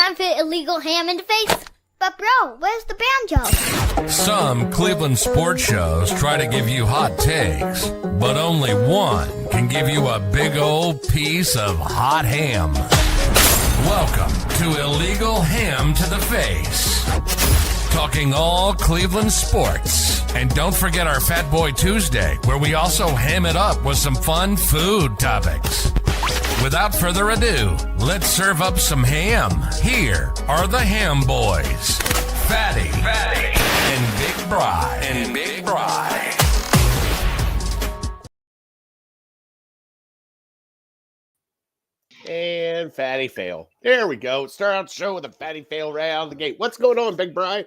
time for illegal ham in the face. But bro, where's the banjo? Some Cleveland sports shows try to give you hot takes, but only one can give you a big old piece of hot ham. Welcome to Illegal Ham to the Face. Talking all Cleveland sports. And don't forget our Fat Boy Tuesday, where we also ham it up with some fun food topics. Without further ado, let's serve up some ham. Here are the Ham Boys, Fatty, and Big Bry. And Fatty fail. There we go. Start out the show with a Fatty fail right out of the gate. What's going on, Big Bry?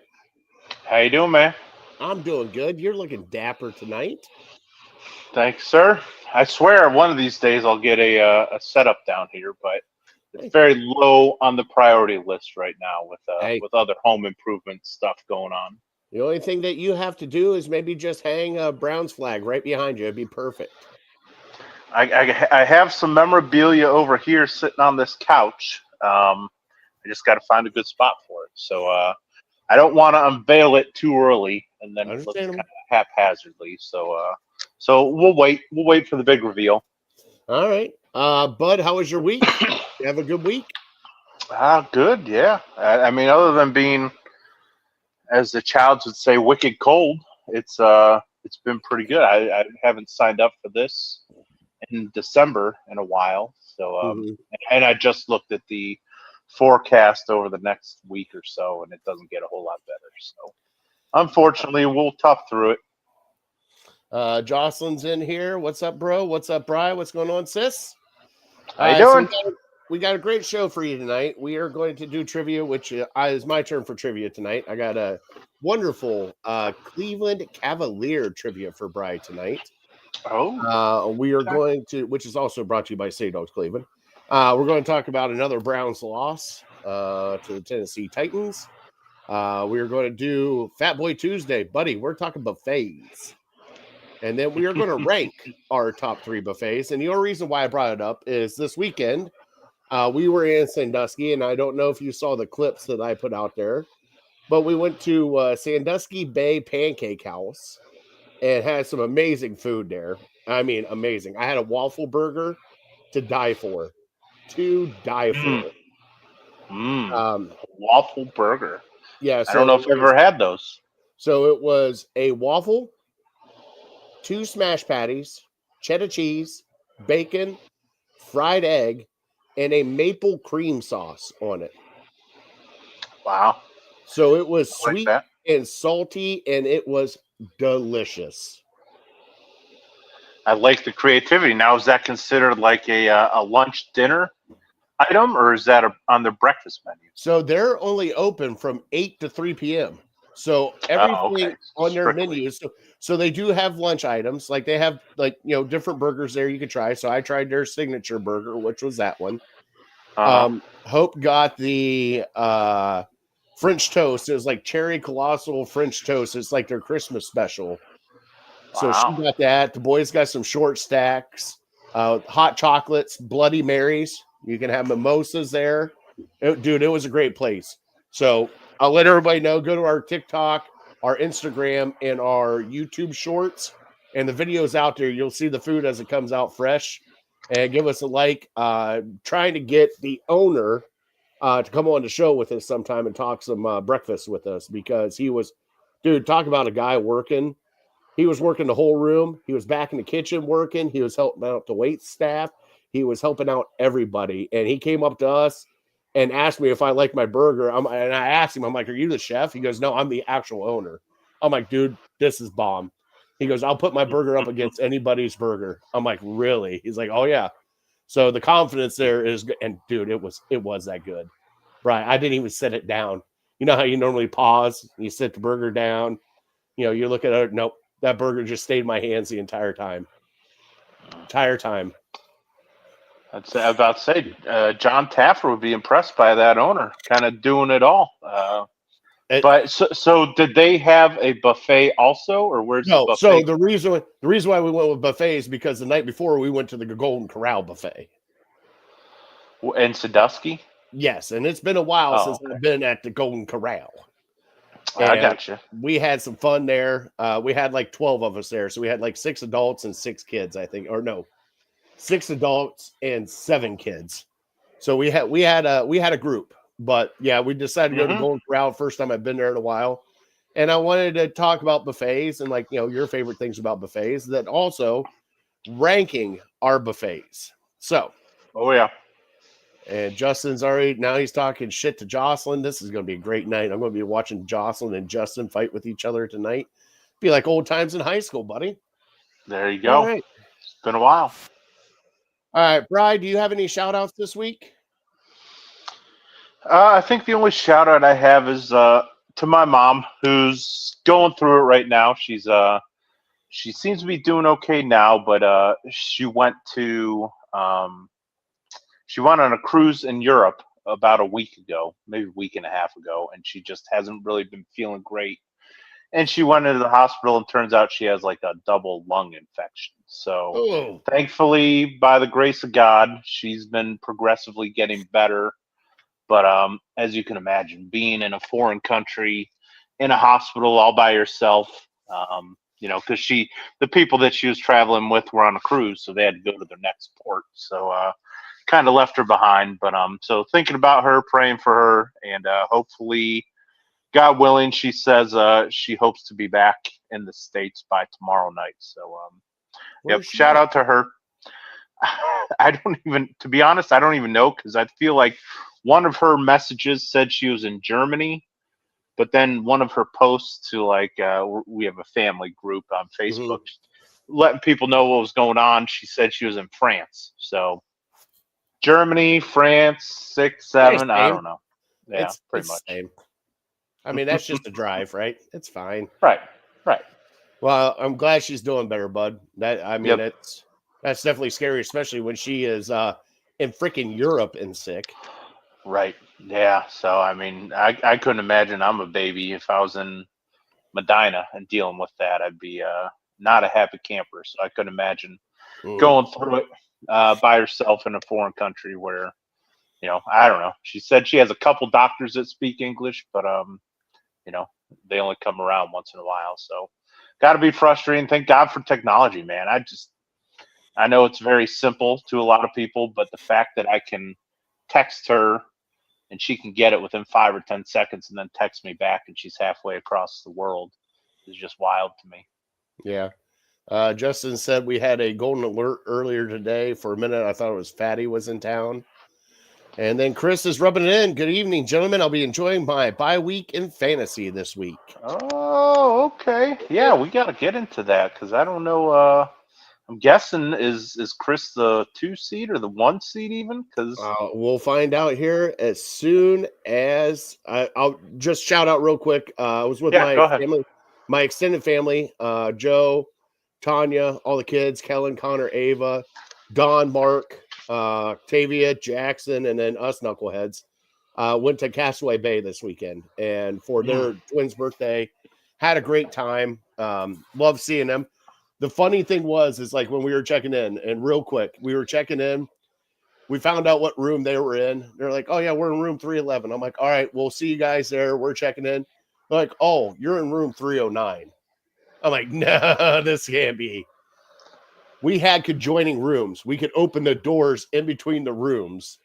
How you doing, man? I'm doing good. You're looking dapper tonight. Thanks, sir. I swear one of these days I'll get a setup down here, but it's very low on the priority list right now with other home improvement stuff going on. The only thing that you have to do is maybe just hang a Browns flag right behind you. It'd be perfect. I have some memorabilia over here sitting on this couch. I just got to find a good spot for it. So I don't want to unveil it too early and then it looks kind of haphazardly. So we'll wait. We'll wait for the big reveal. All right. Bud, how was your week? You have a good week? Good, yeah. I mean, other than being, as the Childs would say, wicked cold, it's been pretty good. I haven't signed up for this in December in a while. So and I just looked at the forecast over the next week or so, and it doesn't get a whole lot better. So unfortunately, we'll tough through it. Jocelyn's in here. What's up, bro? What's up, Bri? What's going on, sis? How you doing? So we got a great show for you tonight. We are going to do trivia, which is my turn for trivia tonight. I got a wonderful Cleveland Cavalier trivia for Bri tonight. We are going to, which is also brought to you by Say Dogs Cleveland. We're going to talk about another Browns loss to the Tennessee Titans. We are going to do Fat Boy Tuesday, buddy. We're talking buffets. And then we are going to rank our top 3 buffets. And the only reason why I brought it up is this weekend, we were in Sandusky, and I don't know if you saw the clips that I put out there, but we went to Sandusky Bay Pancake House and had some amazing food there. I mean, amazing. I had a waffle burger to die for. Waffle burger. Yeah. So I don't know if I've ever had those. So it was a waffle, 2 smash patties, cheddar cheese, bacon, fried egg, and a maple cream sauce on it. Wow. So it was sweet like and salty, and it was delicious. I like the creativity. Now, is that considered like a lunch dinner item, or is that on their breakfast menu? So they're only open from 8 to 3 p.m. So everything on their menu. So they do have lunch items. Like they have different burgers there you could try. So I tried their signature burger, which was that one. Hope got the French toast. It was like cherry colossal French toast. It's like their Christmas special. So she got that. The boys got some short stacks, hot chocolates, Bloody Marys. You can have mimosas there. Dude, it was a great place. So I'll let everybody know. Go to our TikTok, our Instagram, and our YouTube shorts. And the video's out there. You'll see the food as it comes out fresh. And give us a like. Trying to get the owner to come on the show with us sometime and talk some breakfast with us, because he was, dude, talk about a guy working. He was working the whole room. He was back in the kitchen working. He was helping out the wait staff. He was helping out everybody. And he came up to us and asked me if I liked my burger. And I asked him, I'm like, are you the chef? He goes, no, I'm the actual owner. I'm like, dude, this is bomb. He goes, I'll put my burger up against anybody's burger. I'm like, really? He's like, oh, yeah. So the confidence there is good. And, dude, it was that good. Right. I didn't even set it down. You know how you normally pause? You sit the burger down. You look at it. Nope. That burger just stayed in my hands the entire time. I was about to say, John Taffer would be impressed by that owner, kind of doing it all. But so did they have a buffet also, or where's the buffet? So the reason why we went with buffet is because the night before we went to the Golden Corral buffet in Sandusky. Yes, and it's been a while Oh, since okay. I've been at the Golden Corral. I And got you. we had some fun there. We had like 12 of us there. So we had like 6 adults and 6 kids, I think. Or no, 6 adults and 7 kids. So we had a group. But yeah, we decided to go to Mhm. Golden Corral. First time I've been there in a while. And I wanted to talk about buffets and, like, you know, your favorite things about buffets, that also ranking our buffets. So, Oh yeah. and Justin's already, now he's talking shit to Jocelyn. This is going to be a great night. I'm going to be watching Jocelyn and Justin fight with each other tonight. Be like old times in high school, buddy. There you All go. right. It's been a while. All right, Bri, do you have any shout outs this week? I think the only shout out I have is to my mom, who's going through it right now. She seems to be doing okay now, but she went on a cruise in Europe about a week ago, maybe a week and a half ago, and she just hasn't really been feeling great. And she went into the hospital, and turns out she has like a double lung infection. So Oh, thankfully, by the grace of God, she's been progressively getting better. But as you can imagine, being in a foreign country, in a hospital all by herself, because the people that she was traveling with were on a cruise, so they had to go to their next port. So kind of left her behind. But so thinking about her, praying for her, and hopefully, God willing, she says she hopes to be back in the States by tomorrow night. So yep, where's she shout at? out to her. To be honest, I don't even know, because I feel like one of her messages said she was in Germany, but then one of her posts to we have a family group on Facebook, letting people know what was going on. She said she was in France. So Germany, France, 6, 7, I don't know. Yeah, It's pretty the much. same. I mean, that's just a drive, right? It's fine. Right. Well, I'm glad she's doing better, bud. Yep. That's definitely scary, especially when she is in freaking Europe and sick. Right. Yeah. So I mean, I couldn't imagine I'm a baby if I was in Medina and dealing with that. I'd be not a happy camper. So I couldn't imagine going through it by herself in a foreign country where, I don't know. She said she has a couple doctors that speak English, but they only come around once in a while. So got to be frustrating. Thank God for technology, man. I know it's very simple to a lot of people, but the fact that I can text her and she can get it within 5 or 10 seconds and then text me back and she's halfway across the world is just wild to me. Yeah. Justin said we had a golden alert earlier today. For a minute, I thought it was Fatty was in town. And then Chris is rubbing it in. Good evening, gentlemen. I'll be enjoying my bye week in fantasy this week. Oh, okay. Yeah, we got to get into that because I don't know. I'm guessing is Chris the 2 seed or the 1 seed even? Because We'll find out here as soon as I'll just shout out real quick. I was with go my ahead. family, my extended family, Joe, Tanya, all the kids, Kellen, Connor, Ava, Don, Mark, Tavia, Jackson, and then us knuckleheads went to Castaway Bay this weekend, and for their twins' birthday, had a great time. Love seeing them. The funny thing is like when we were checking in, and real quick, we were checking in. We found out what room they were in. They're like, "Oh yeah, we're in room 311." I'm like, "All right, we'll see you guys there. We're checking in." They're like, "Oh, you're in room 309." I'm like, "No, this can't be." We had conjoining rooms. We could open the doors in between the rooms.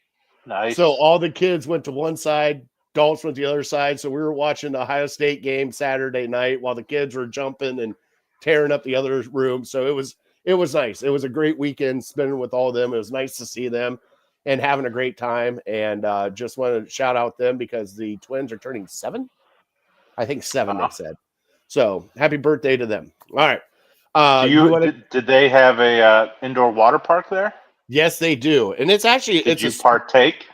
Nice. So all the kids went to one side, adults went to the other side. So we were watching the Ohio State game Saturday night while the kids were jumping and tearing up the other room. So it was nice. It was a great weekend spending with all of them. It was nice to see them and having a great time. And just want to shout out them because the twins are turning 7. I think 7, they said. So happy birthday to them. All right. Did they have a indoor water park there? Yes, they do. And it's actually, Did you partake?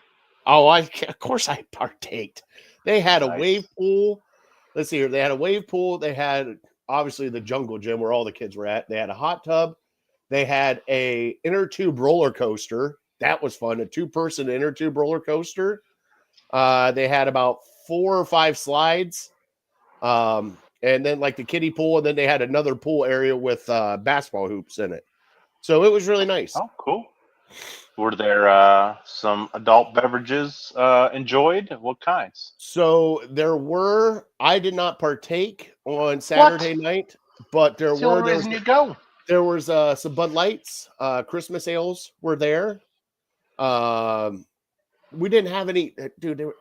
Oh, of course I partaked. They had a Nice. wave pool. Let's see here. They had a wave pool. They had obviously the jungle gym where all the kids were at. They had a hot tub. They had a inner tube roller coaster. That was fun. A 2-person inner tube roller coaster. They had about 4 or 5 slides. And then like the kiddie pool. And then they had another pool area with basketball hoops in it. So it was really nice. Oh, cool. Were there some adult beverages enjoyed? What kinds? So there were. I did not partake on Saturday night, but there That's the were. only reason you go. There was some Bud Lights, Christmas ales were there. We didn't have any, dude. They were,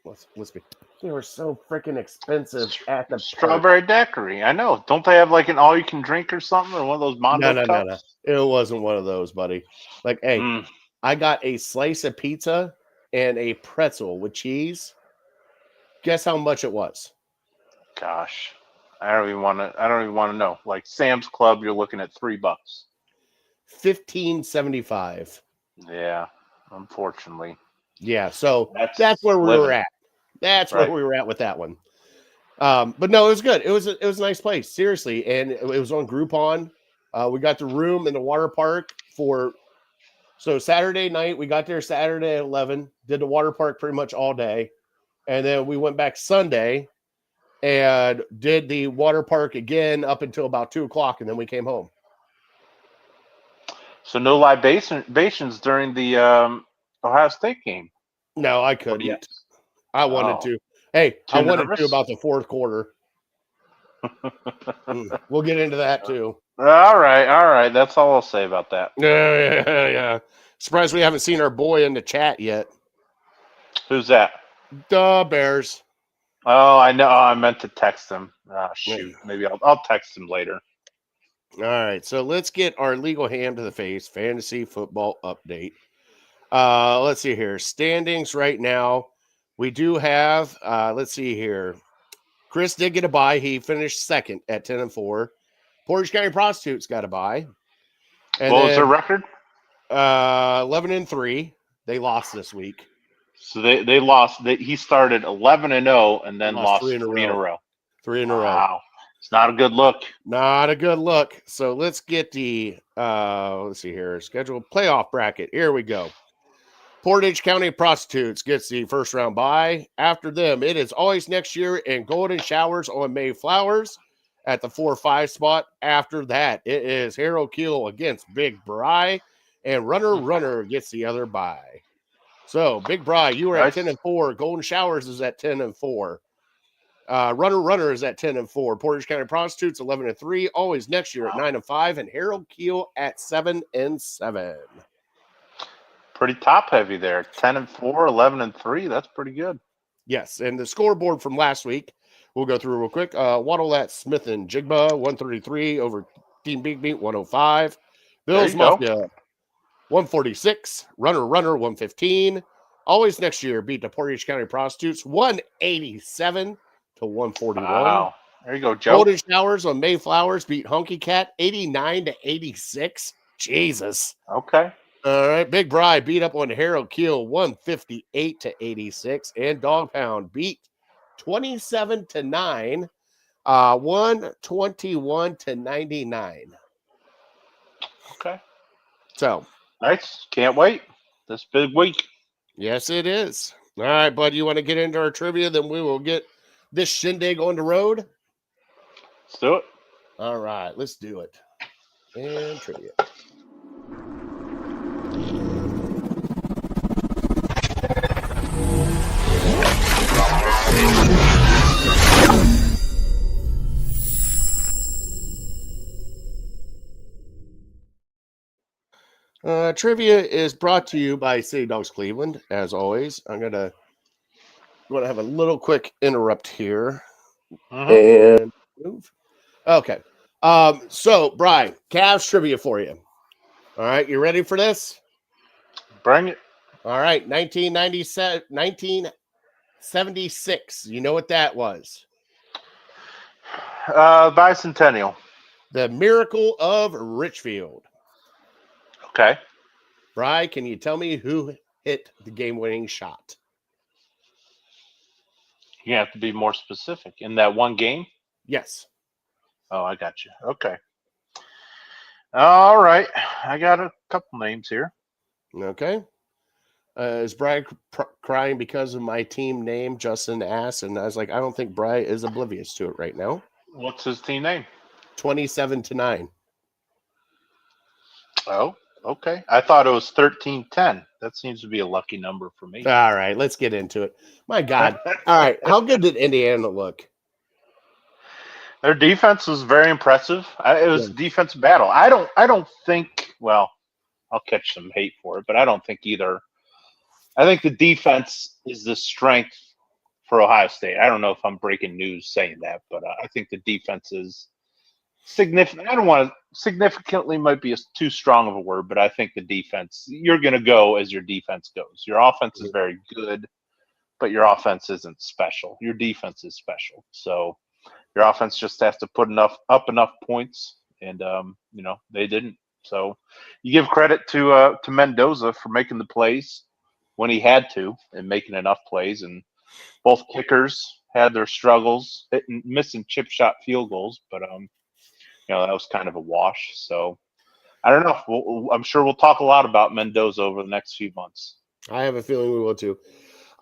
let's be. They were so freaking expensive at the Strawberry daiquiri. I know. Don't they have like an all-you-can-drink or something, or one of those Mondo No. cups? It wasn't one of those, buddy. Like, hey, I got a slice of pizza and a pretzel with cheese. Guess how much it was? Gosh, I don't even want to know. Like Sam's Club, you're looking at $3. $15.75. Yeah, unfortunately. Yeah, so that's where we were at. That's where we were at with that one. But no, it was good. It was a nice place, seriously, and it was on Groupon. We got the room in the water park so Saturday night. We got there Saturday at 11. Did the water park pretty much all day, and then we went back Sunday and did the water park again up until about 2:00, and then we came home. So no libations during the Ohio State game. No, I couldn't. I wanted to. Hey, I wanted to about the fourth quarter. We'll get into that too. All right. That's all I'll say about that. Yeah. Surprised we haven't seen our boy in the chat yet. Who's that? The Bears. Oh, I know. I meant to text him. Shoot. Maybe I'll text him later. All right. So let's get our legal hand to the face fantasy football update. Let's see here. Standings right now. We do have, let's see here. Chris did get a bye. He finished second at 10-4. Portage County Prostitutes got a bye. And what was their record? 11-3. They lost this week. So they lost. He started 11-0 and then lost 3 in a row. 3 in a row. Wow. It's not a good look. Not a good look. So let's get the, let's see here, scheduled playoff bracket. Here we go. Portage County Prostitutes gets the first round bye. After them, it is Always Next Year and Golden Showers on Mayflowers at the 4-5 spot. After that, it is Harold Keel against Big Bry, and Runner gets the other bye. So, Big Bry, you are at 10-4. Golden Showers is at 10-4. Runner is at 10-4. Portage County Prostitutes 11-3. Always Next Year at 9-5, and Harold Keel at 7-7. Pretty top heavy there. 10-4, 11-3. That's pretty good. Yes, and the scoreboard from last week, we'll go through real quick. Waddle at Smith and Jigba, 133 over Team Big Meat, 105. Bills Mafia, 146. Runner, 115. Always Next Year beat the Portage County Prostitutes, 187 to 141. Wow. There you go, Joe. Golden Showers on Mayflowers beat Honky Cat, 89 to 86. Jesus. Okay. All right, Big Bry beat up on Harold Keel 158 to 86, and Dog Pound beat 27 to 9, 121 to 99. Okay. So nice. Can't wait. This big week. Yes, it is. All right, bud. You want to get into our trivia? Then we will get this shindig on the road. Let's do it. All right, let's do it. And trivia. Trivia is brought to you by City Dogs Cleveland. As always, I'm gonna have a little quick interrupt here and move. Okay. So Brian, Cavs trivia for you. All right, you ready for this? Bring it. All right, 1976. You know what that was? Bicentennial. The Miracle of Richfield. Okay. Bri, can you tell me who hit the game-winning shot? You have to be more specific. In that one game? Yes. Oh, I got you. Okay. All right. I got a couple names here. Okay. Is Bri crying because of my team name, Justin Ass? And I was like, I don't think Bri is oblivious to it right now. What's his team name? 27 to 9. Oh. Okay. I thought it was 13-10. That seems to be a lucky number for me. All right, let's get into it. My God. All right, how good did Indiana look? Their defense was very impressive. It was a defensive battle. I don't think. Well, I'll catch some hate for it, but I don't think either. I think the defense is the strength for Ohio State. I don't know if I'm breaking news saying that, but I think the defense is significant. I don't want to significantly might be too strong of a word, but I think the defense. You're going to go as your defense goes. Your offense is very good, but your offense isn't special. Your defense is special. So. Your offense just has to put enough points, and they didn't. So you give credit to Mendoza for making the plays when he had to and making enough plays. And both kickers had their struggles, missing chip shot field goals, but that was kind of a wash. So I don't know. I'm sure we'll talk a lot about Mendoza over the next few months. I have a feeling we will too.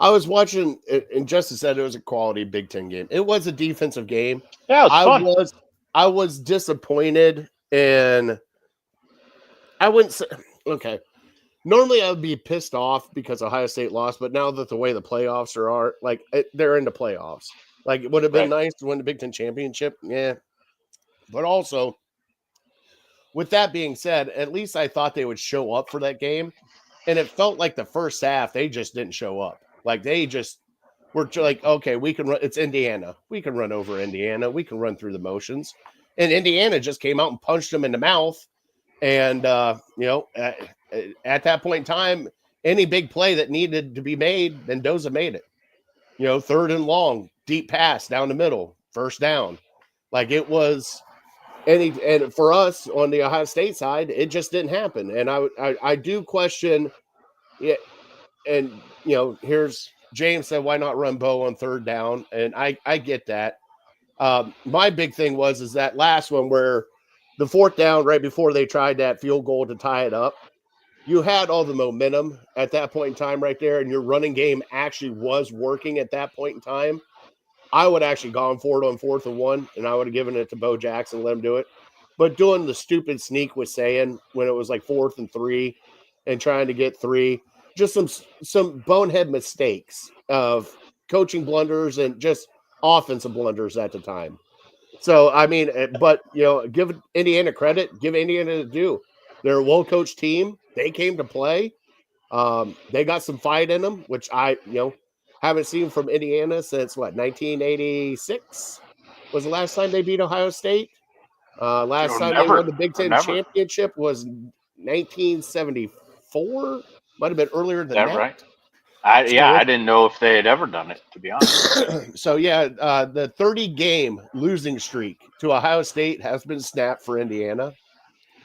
I was watching, and Justin said it was a quality Big Ten game. It was a defensive game. Yeah, it was fun. I was disappointed, and I wouldn't say, okay. Normally I would be pissed off because Ohio State lost, but now that the way the playoffs are like, they're in the playoffs. Like, it would have been nice to win the Big Ten championship. Yeah. But also, with that being said, at least I thought they would show up for that game. And it felt like the first half, they just didn't show up. Like, they just were like, okay, we can run. It's Indiana. We can run over Indiana. We can run through the motions. And Indiana just came out and punched them in the mouth. And, at that point in time, any big play that needed to be made, Mendoza made it. Third and long, deep pass down the middle, first down. Like, it was and for us on the Ohio State side, it just didn't happen. And I do question it. And, here's James said, why not run Bo on third down? And I get that. My big thing is that last one where the fourth down right before they tried that field goal to tie it up, you had all the momentum at that point in time right there, and your running game actually was working at that point in time. I would actually gone for it on 4th and 1, and I would have given it to Bo Jackson, let him do it. But doing the stupid sneak with saying when it was like 4th and 3 and trying to get 3, just some bonehead mistakes of coaching blunders and just offensive blunders at the time. So, I mean, but, give Indiana credit, give Indiana the due. They're a well-coached team. They came to play. They got some fight in them, which I, haven't seen from Indiana since, 1986 was the last time they beat Ohio State. Last time they won the Big Ten championship was 1974. Might have been earlier than that. Right? I didn't know if they had ever done it, to be honest. So, the 30-game losing streak to Ohio State has been snapped for Indiana.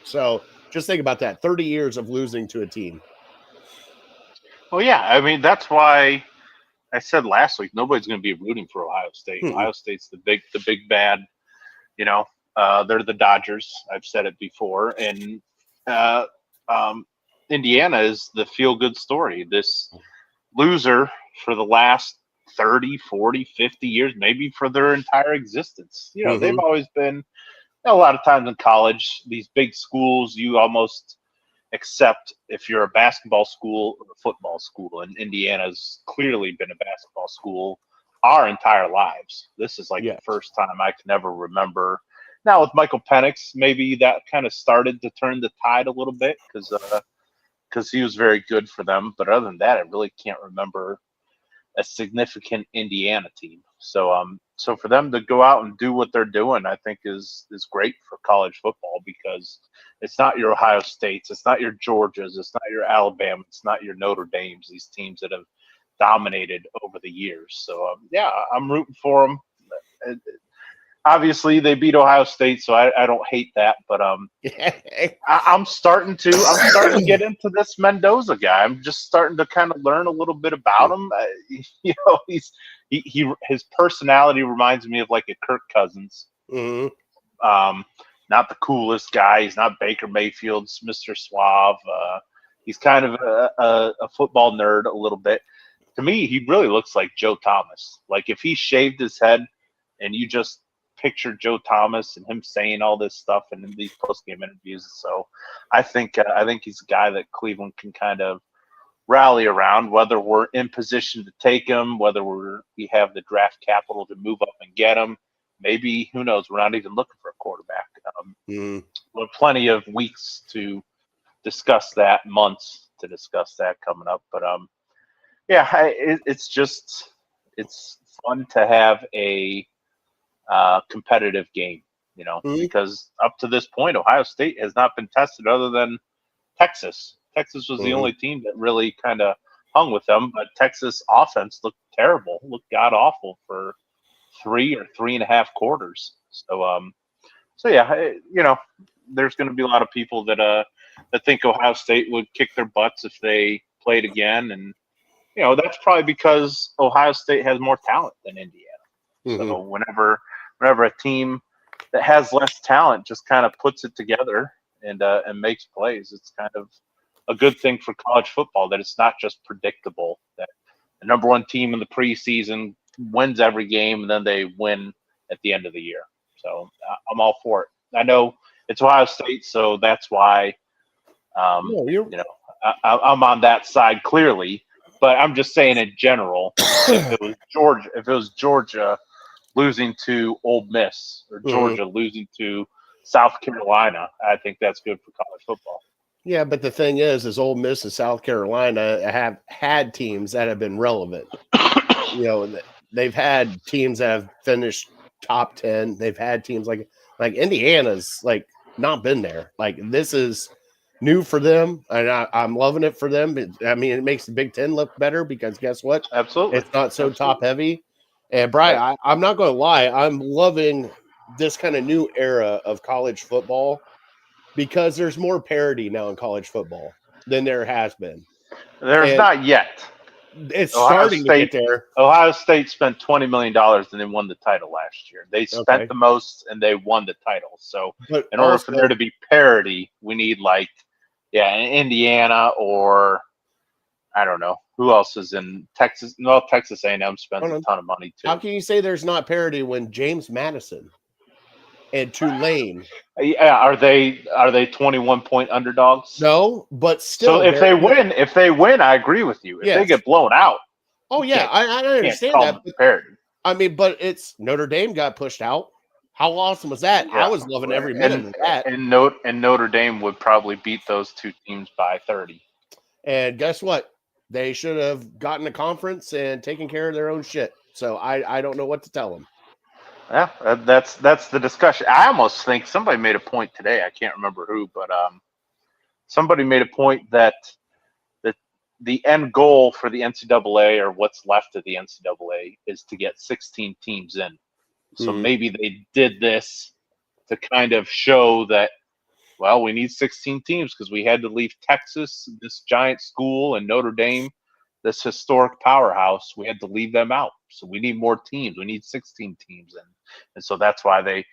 So just think about that, 30 years of losing to a team. Well, yeah, I mean, that's why I said last week nobody's going to be rooting for Ohio State. Ohio State's the big bad, they're the Dodgers. I've said it before. And Indiana is the feel-good story. This loser for the last 30, 40, 50 years, maybe for their entire existence. They've always been – a lot of times in college, these big schools, you almost accept if you're a basketball school or a football school. And Indiana's clearly been a basketball school our entire lives. This is the first time I can ever remember. Now with Michael Penix, maybe that kind of started to turn the tide a little bit because he was very good for them. But other than that, I really can't remember a significant Indiana team. So for them to go out and do what they're doing, I think is great for college football because it's not your Ohio States, it's not your Georgias, it's not your Alabama, it's not your Notre Dames, these teams that have dominated over the years. So, I'm rooting for them. Obviously, they beat Ohio State, so I don't hate that. But I'm starting to get into this Mendoza guy. I'm just starting to kind of learn a little bit about him. His personality reminds me of like a Kirk Cousins. Mm-hmm. Not the coolest guy. He's not Baker Mayfield's Mr. Suave. He's kind of a football nerd a little bit. To me, he really looks like Joe Thomas. Like if he shaved his head and you just pictured Joe Thomas and him saying all this stuff in these post-game interviews. So I think he's a guy that Cleveland can kind of rally around, whether we're in position to take him, whether we have the draft capital to move up and get him. Maybe, who knows, we're not even looking for a quarterback. We have plenty of weeks to discuss that, months to discuss that coming up. But it's fun to have a competitive game, because up to this point, Ohio State has not been tested other than Texas. Texas was the only team that really kind of hung with them, but Texas offense looked terrible, looked god awful for 3 or 3.5 quarters. So there's going to be a lot of people that think Ohio State would kick their butts if they played again, and that's probably because Ohio State has more talent than Indiana. So whenever a team that has less talent just kind of puts it together and makes plays, it's kind of a good thing for college football that it's not just predictable, that the number one team in the preseason wins every game and then they win at the end of the year. So I'm all for it. I know it's Ohio State, so that's why I'm on that side clearly. But I'm just saying in general, if it was Georgia losing to Ole Miss or Georgia losing to South Carolina, I think that's good for college football. Yeah, but the thing is Ole Miss and South Carolina have had teams that have been relevant. They've had teams that have finished top 10. They've had teams like Indiana's not been there. This is new for them, and I'm loving it for them. It makes the Big Ten look better because guess what? Absolutely, it's not so top heavy. And Brian, I'm not going to lie, I'm loving this kind of new era of college football because there's more parity now in college football than there has been. There's not yet. It's starting to get there. Ohio State spent $20 million and they won the title last year. They spent the most and they won the title. So in order for there to be parity, we need Indiana or I don't know who else is in Texas. No, Texas A&M spends a ton of money too. How can you say there's not parity when James Madison and Tulane? Yeah, are they 21-point underdogs? No, but still. So if they win, I agree with you. If they get blown out, oh yeah, I understand that. But it's Notre Dame got pushed out. How awesome was that? Yeah, I was loving every minute of that. And Notre Dame would probably beat those two teams by 30. And guess what? They should have gotten a conference and taken care of their own shit. So I don't know what to tell them. Yeah, that's the discussion. I almost think somebody made a point today. I can't remember who, but somebody made a point that the end goal for the NCAA or what's left of the NCAA is to get 16 teams in. So maybe they did this to kind of show that, well, we need 16 teams because we had to leave Texas, this giant school, and Notre Dame, this historic powerhouse. We had to leave them out. So we need more teams. We need 16 teams. And so that's why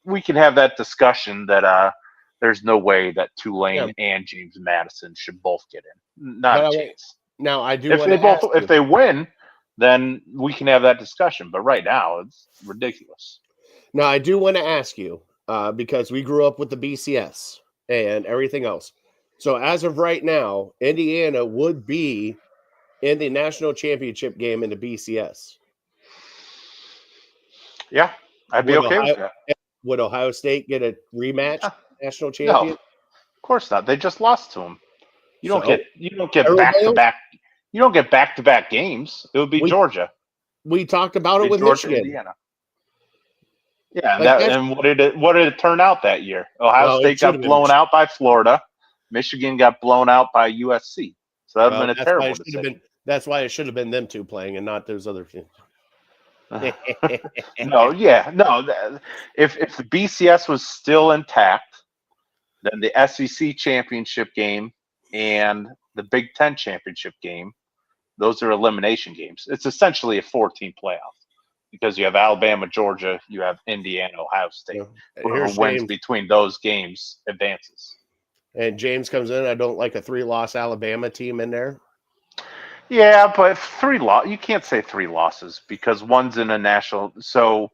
we can have that discussion that there's no way that Tulane and James Madison should both get in. Not a chance. Now, I do if they win, then we can have that discussion. But right now, it's ridiculous. Now, I do want to ask you, because we grew up with the BCS and everything else. So as of right now, Indiana would be in the national championship game in the BCS. Yeah, I'd be okay with that. Would Ohio State get a rematch national champion? No, of course not. They just lost to them. You don't get back-to-back. You don't get back-to-back games. It would be Georgia. We talked about it with Georgia, Michigan. Indiana. Yeah, and what did it turn out that year? Ohio State got blown out by Florida. Michigan got blown out by USC. So that would have been a terrible decision. That's why it should have been them two playing and not those other teams. No. If the BCS was still intact, then the SEC championship game and the Big Ten championship game, those are elimination games. It's essentially a 4-team playoff because you have Alabama, Georgia, you have Indiana, Ohio State. Whoever wins between those games advances. And James comes in. I don't like a 3-loss Alabama team in there. Yeah, but you can't say 3 losses because one's in a national. So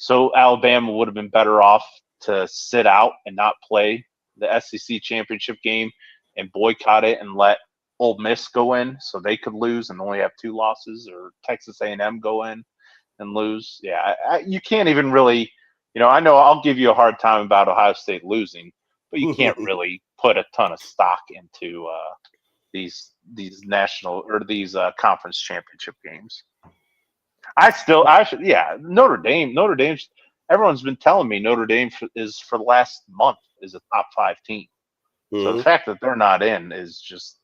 So Alabama would have been better off to sit out and not play the SEC championship game and boycott it and let Ole Miss go in so they could lose and only have 2 losses, or Texas A&M go in and lose. Yeah, you can't even really, I know I'll give you a hard time about Ohio State losing, but you can't really put a ton of stock into these national or these conference championship games. Notre Dame. Everyone's been telling me Notre Dame is for the last month is a top 5 team. So the fact that they're not in is just,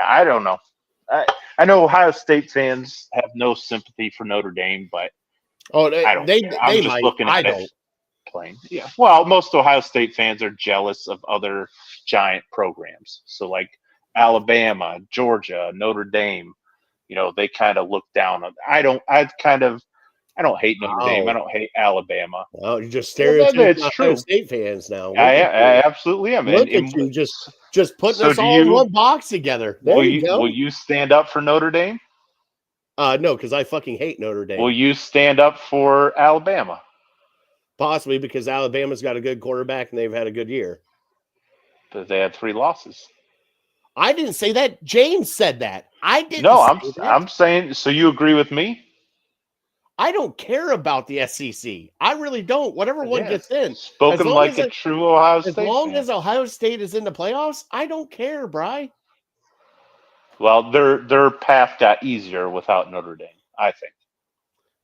I don't know. I know Ohio State fans have no sympathy for Notre Dame, but I don't. I'm just looking at it playing. Yeah. Well, most Ohio State fans are jealous of other giant programs. So like Alabama, Georgia, Notre Dame, they kind of look down on. I don't hate Notre Dame. I don't hate Alabama. Well, you're just stereotyping Ohio State fans now. I absolutely am. Look at you, just putting us all in one box together. There you go. Will you stand up for Notre Dame? No, because I fucking hate Notre Dame. Will you stand up for Alabama? Possibly, because Alabama's got a good quarterback and they've had a good year. But they had 3 losses. I didn't say that. James said that. I didn't. No, I'm saying. So you agree with me? I don't care about the SEC. I really don't. Whatever one gets in. Spoken like a true Ohio State. As long as Ohio State is in the playoffs, I don't care, Bri. Well, their path got easier without Notre Dame, I think.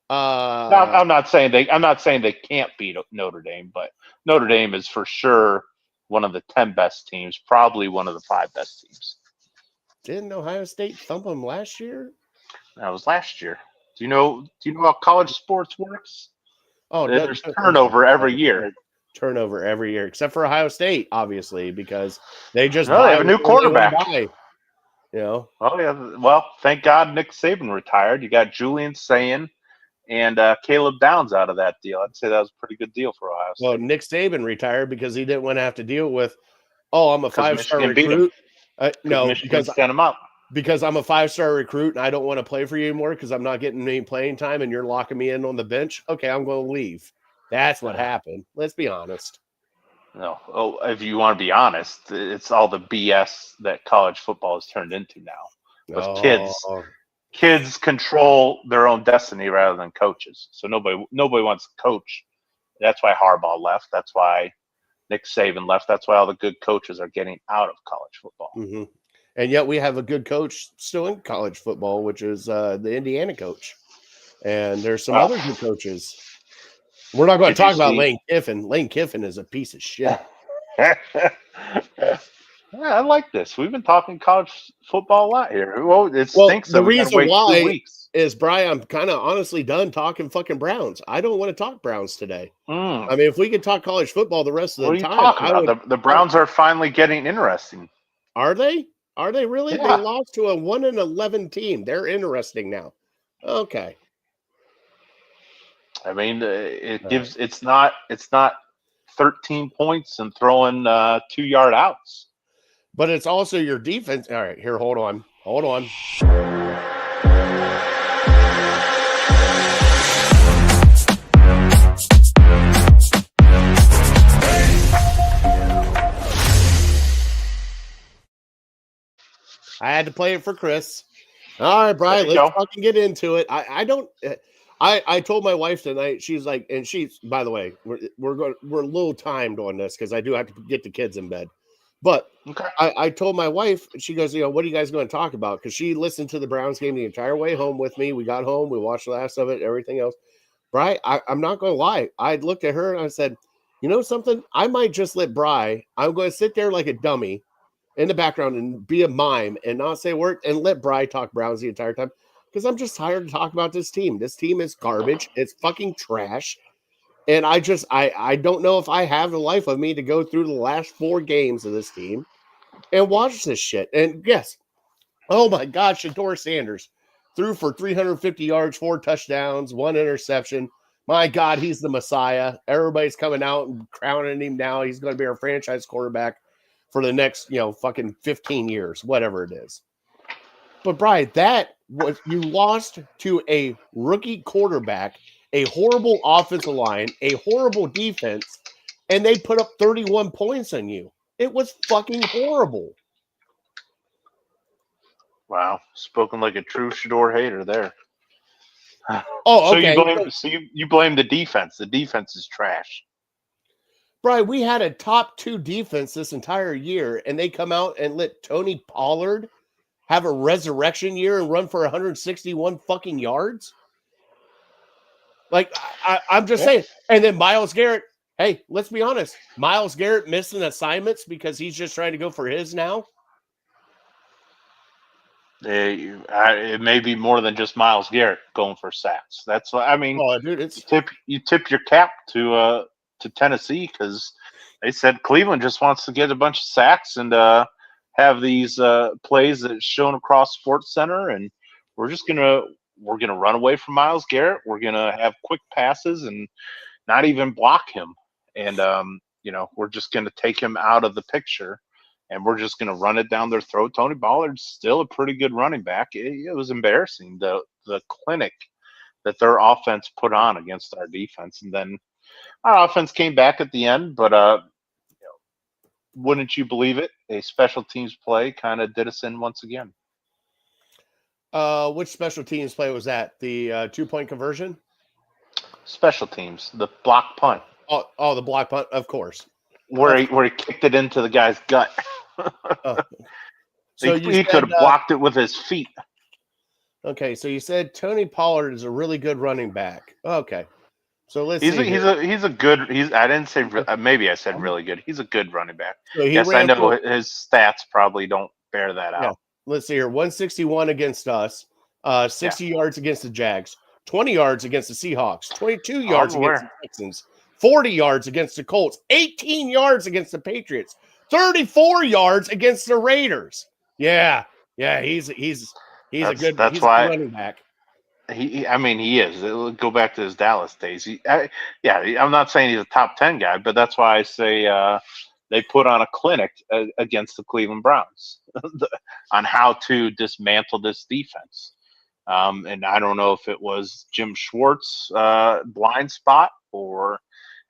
I'm not saying they can't beat Notre Dame, but Notre Dame is for sure one of the 10 best teams, probably one of the 5 best teams. Didn't Ohio State thump them last year? That was last year. Do you know how college sports works? Oh, there's turnover every year. Turnover every year, except for Ohio State, obviously, because they just they have a new quarterback. Oh yeah. Well, thank God Nick Saban retired. You got Julian Sayin and Caleb Downs out of that deal. I'd say that was a pretty good deal for Ohio State. Well, Nick Saban retired because he didn't want to have to deal with, I'm a 5-star recruit. No, Michigan sent him up. Because I'm a 5-star recruit and I don't want to play for you anymore because I'm not getting any playing time and you're locking me in on the bench. Okay, I'm going to leave. That's what happened. Let's be honest. No. Oh, if you want to be honest, it's all the BS that college football has turned into now. With kids control their own destiny rather than coaches. So nobody wants to coach. That's why Harbaugh left. That's why Nick Saban left. That's why all the good coaches are getting out of college football. Mm-hmm. And yet we have a good coach still in college football, which is the Indiana coach. And there's some other good coaches. We're not going to talk about Lane Kiffin. Lane Kiffin is a piece of shit. I like this. We've been talking college football a lot here. Well, it stinks. The reason why is, Brian, I'm kind of honestly done talking fucking Browns. I don't want to talk Browns today. I mean, if we could talk college football the rest of the time. What are you talking about? The Browns are finally getting interesting. Are they? Are they really? Yeah. They lost to a 1-11 team. They're interesting now. Okay. I mean, it's not 13 points and throwing 2-yard outs. But it's also your defense. All right, here, hold on. I had to play it for Chris. All right, Brian, let's fucking get into it. I told my wife tonight, she's like, and she's, by the way, we're a little timed on this because I do have to get the kids in bed. But okay. I told my wife, she goes, what are you guys going to talk about? Because she listened to the Browns game the entire way home with me. We got home, we watched the last of it, everything else. Bri, I'm not going to lie. I looked at her and I said, you know something? I might just let Bri, I'm going to sit there like a dummy in the background and be a mime and not say a word and let Bri talk Browns the entire time. Because I'm just tired to talk about this team. This team is garbage. It's fucking trash. And I don't know if I have the life of me to go through the last 4 games of this team and watch this shit. And yes, oh my God, Shedeur Sanders threw for 350 yards, 4 touchdowns, 1 interception. My God, he's the Messiah. Everybody's coming out and crowning him now. He's going to be our franchise quarterback for the next, fucking 15 years, whatever it is. But Brian, you lost to a rookie quarterback a horrible offensive line, a horrible defense, and they put up 31 points on you. It was fucking horrible. Wow, spoken like a true Shador hater there. Oh, So okay. you blame the defense. The defense is trash. Brian, we had a top 2 defense this entire year, and they come out and let Tony Pollard have a resurrection year and run for 161 fucking yards. Like, I'm just saying. And then Myles Garrett, hey, let's be honest. Myles Garrett missing assignments because he's just trying to go for his now. It may be more than just Myles Garrett going for sacks. That's what I mean. Oh, dude, it's you tip your cap to Tennessee because they said Cleveland just wants to get a bunch of sacks and have these plays that's shown across Sports Center, and we're gonna run away from Myles Garrett. We're gonna have quick passes and not even block him, and we're just gonna take him out of the picture. And we're just going to run it down their throat. Tony Pollard's still a pretty good running back. It was embarrassing, the clinic that their offense put on against our defense. And then our offense came back at the end, but wouldn't you believe it? A special teams play kind of did us in once again. Which special teams play was that? The 2-point conversion? Special teams, the block punt. Oh, the block punt, of course. Where he kicked it into the guy's gut. So he could have blocked it with his feet. Okay, so you said Tony Pollard is a really good running back. Okay, so let's see. He's a good. I didn't say maybe I said really good. He's a good running back. So yes, I know his stats probably don't bear that out. Let's see here: 161 against us, 60 yards against the Jags, 20 yards against the Seahawks, 22 yards against the Texans, 40 yards against the Colts, 18 yards against the Patriots, 34 yards against the Raiders. Yeah, he's a good running back. He is. It'll go back to his Dallas days. I'm not saying he's a top 10 guy, but that's why I say they put on a clinic against the Cleveland Browns on how to dismantle this defense. And I don't know if it was Jim Schwartz blind spot or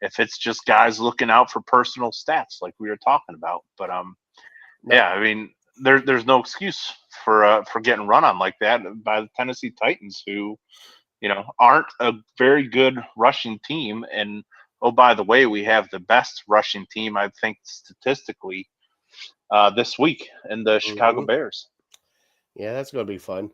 if it's just guys looking out for personal stats like we were talking about. But I mean, there's no excuse for getting run on like that by the Tennessee Titans, who aren't a very good rushing team. And oh, by the way, we have the best rushing team, I think, statistically this week in the Chicago Bears. Yeah, that's going to be fun.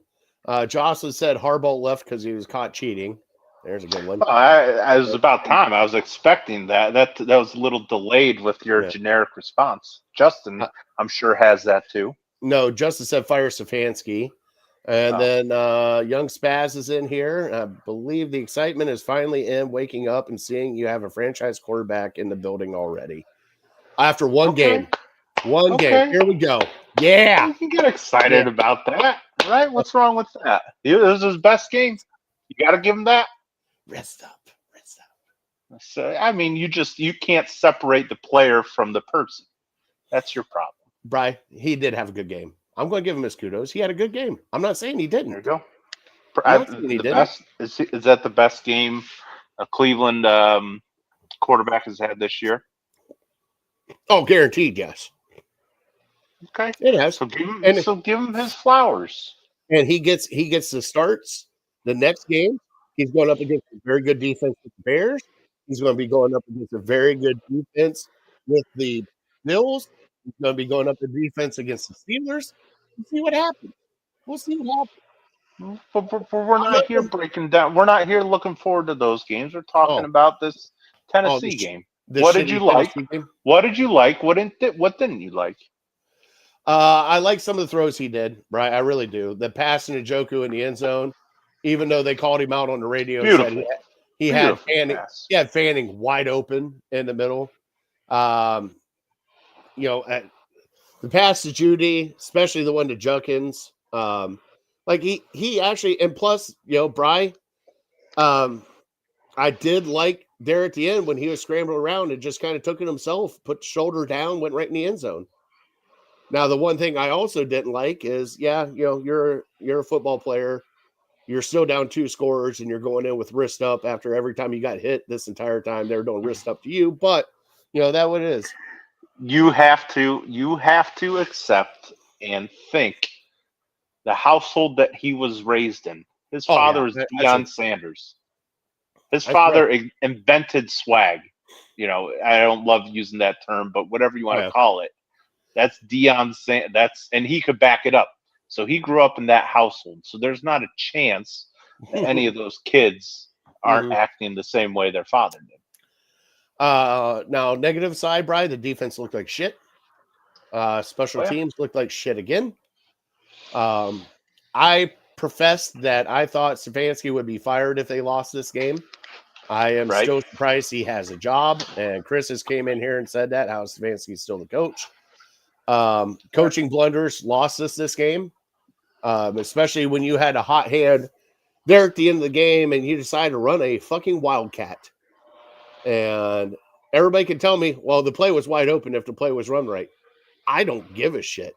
Jocelyn said Harbaugh left because he was caught cheating. There's a good one. It was about time. I was expecting that. That was a little delayed with your generic response. Justin, I'm sure, has that too. No, Justin said fire Stefanski. And then Young Spaz is in here. I believe the excitement is finally in, waking up and seeing you have a franchise quarterback in the building already. After one game. One game. Here we go. Yeah. You can get excited about that, right? What's wrong with that? It was his best game. You got to give him that. Rest up. So, I mean, you can't separate the player from the person. That's your problem. Bri, he did have a good game. I'm going to give him his kudos. He had a good game. I'm not saying he didn't. There you go. Is that the best game a Cleveland quarterback has had this year? Oh, guaranteed, yes. Okay. It has. So give him his flowers. And he gets the starts the next game. He's going up against a very good defense with the Bears. He's going to be going up against a very good defense with the Bills. He's going to be going up the defense against the Steelers. We'll see what happens. But we're not here breaking down. We're not here looking forward to those games. We're talking about this Tennessee game. What did you like? What did you like? What didn't you like? I like some of the throws he did, right? I really do. The pass to Njoku in the end zone, even though they called him out on the radio, said he had Fanning wide open in the middle. The pass to Judy, especially the one to Judkins, like he actually, and plus, Bry, I did like there at the end when he was scrambling around and just kind of took it himself, put the shoulder down, went right in the end zone. Now, the one thing I also didn't like is, you're a football player. you're still down 2 scorers and you're going in with wrist up after every time you got hit this entire time. They're doing wrist up to you, but that what it is. You have to accept and think the household that he was raised in. His father is Deion Sanders. His father invented swag. I don't love using that term, but whatever you want to call it, that's Deion Sanders. And he could back it up. So he grew up in that household. So there's not a chance that any of those kids aren't acting the same way their father did. Now, negative side, Brian, the defense looked like shit. Special teams looked like shit again. I professed that I thought Stefanski would be fired if they lost this game. I am still surprised he has a job, and Chris has came in here and said that, how Stefanski's still the coach. Coaching blunders lost us this game, especially when you had a hot hand there at the end of the game and you decided to run a fucking wildcat. And everybody can tell me, well, the play was wide open if the play was run right. I don't give a shit.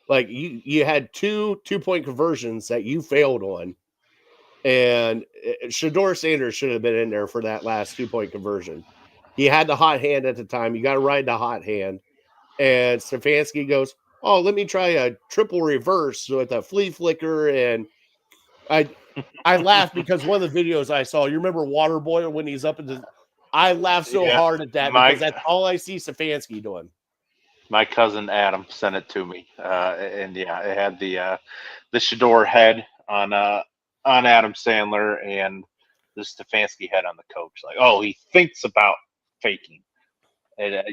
Like, you had 2 2-point conversions that you failed on. And Shedeur Sanders should have been in there for that last 2-point conversion. He had the hot hand at the time. You got to ride the hot hand. And Stefanski goes, oh, let me try a triple reverse with a flea flicker. And I laughed because one of the videos I saw, you remember Waterboy when he's up in the... I laughed so hard at that because that's all I see Stefanski doing. My cousin Adam sent it to me, and it had the Shedeur head on Adam Sandler and the Stefanski head on the coach. Like, oh, he thinks about faking. And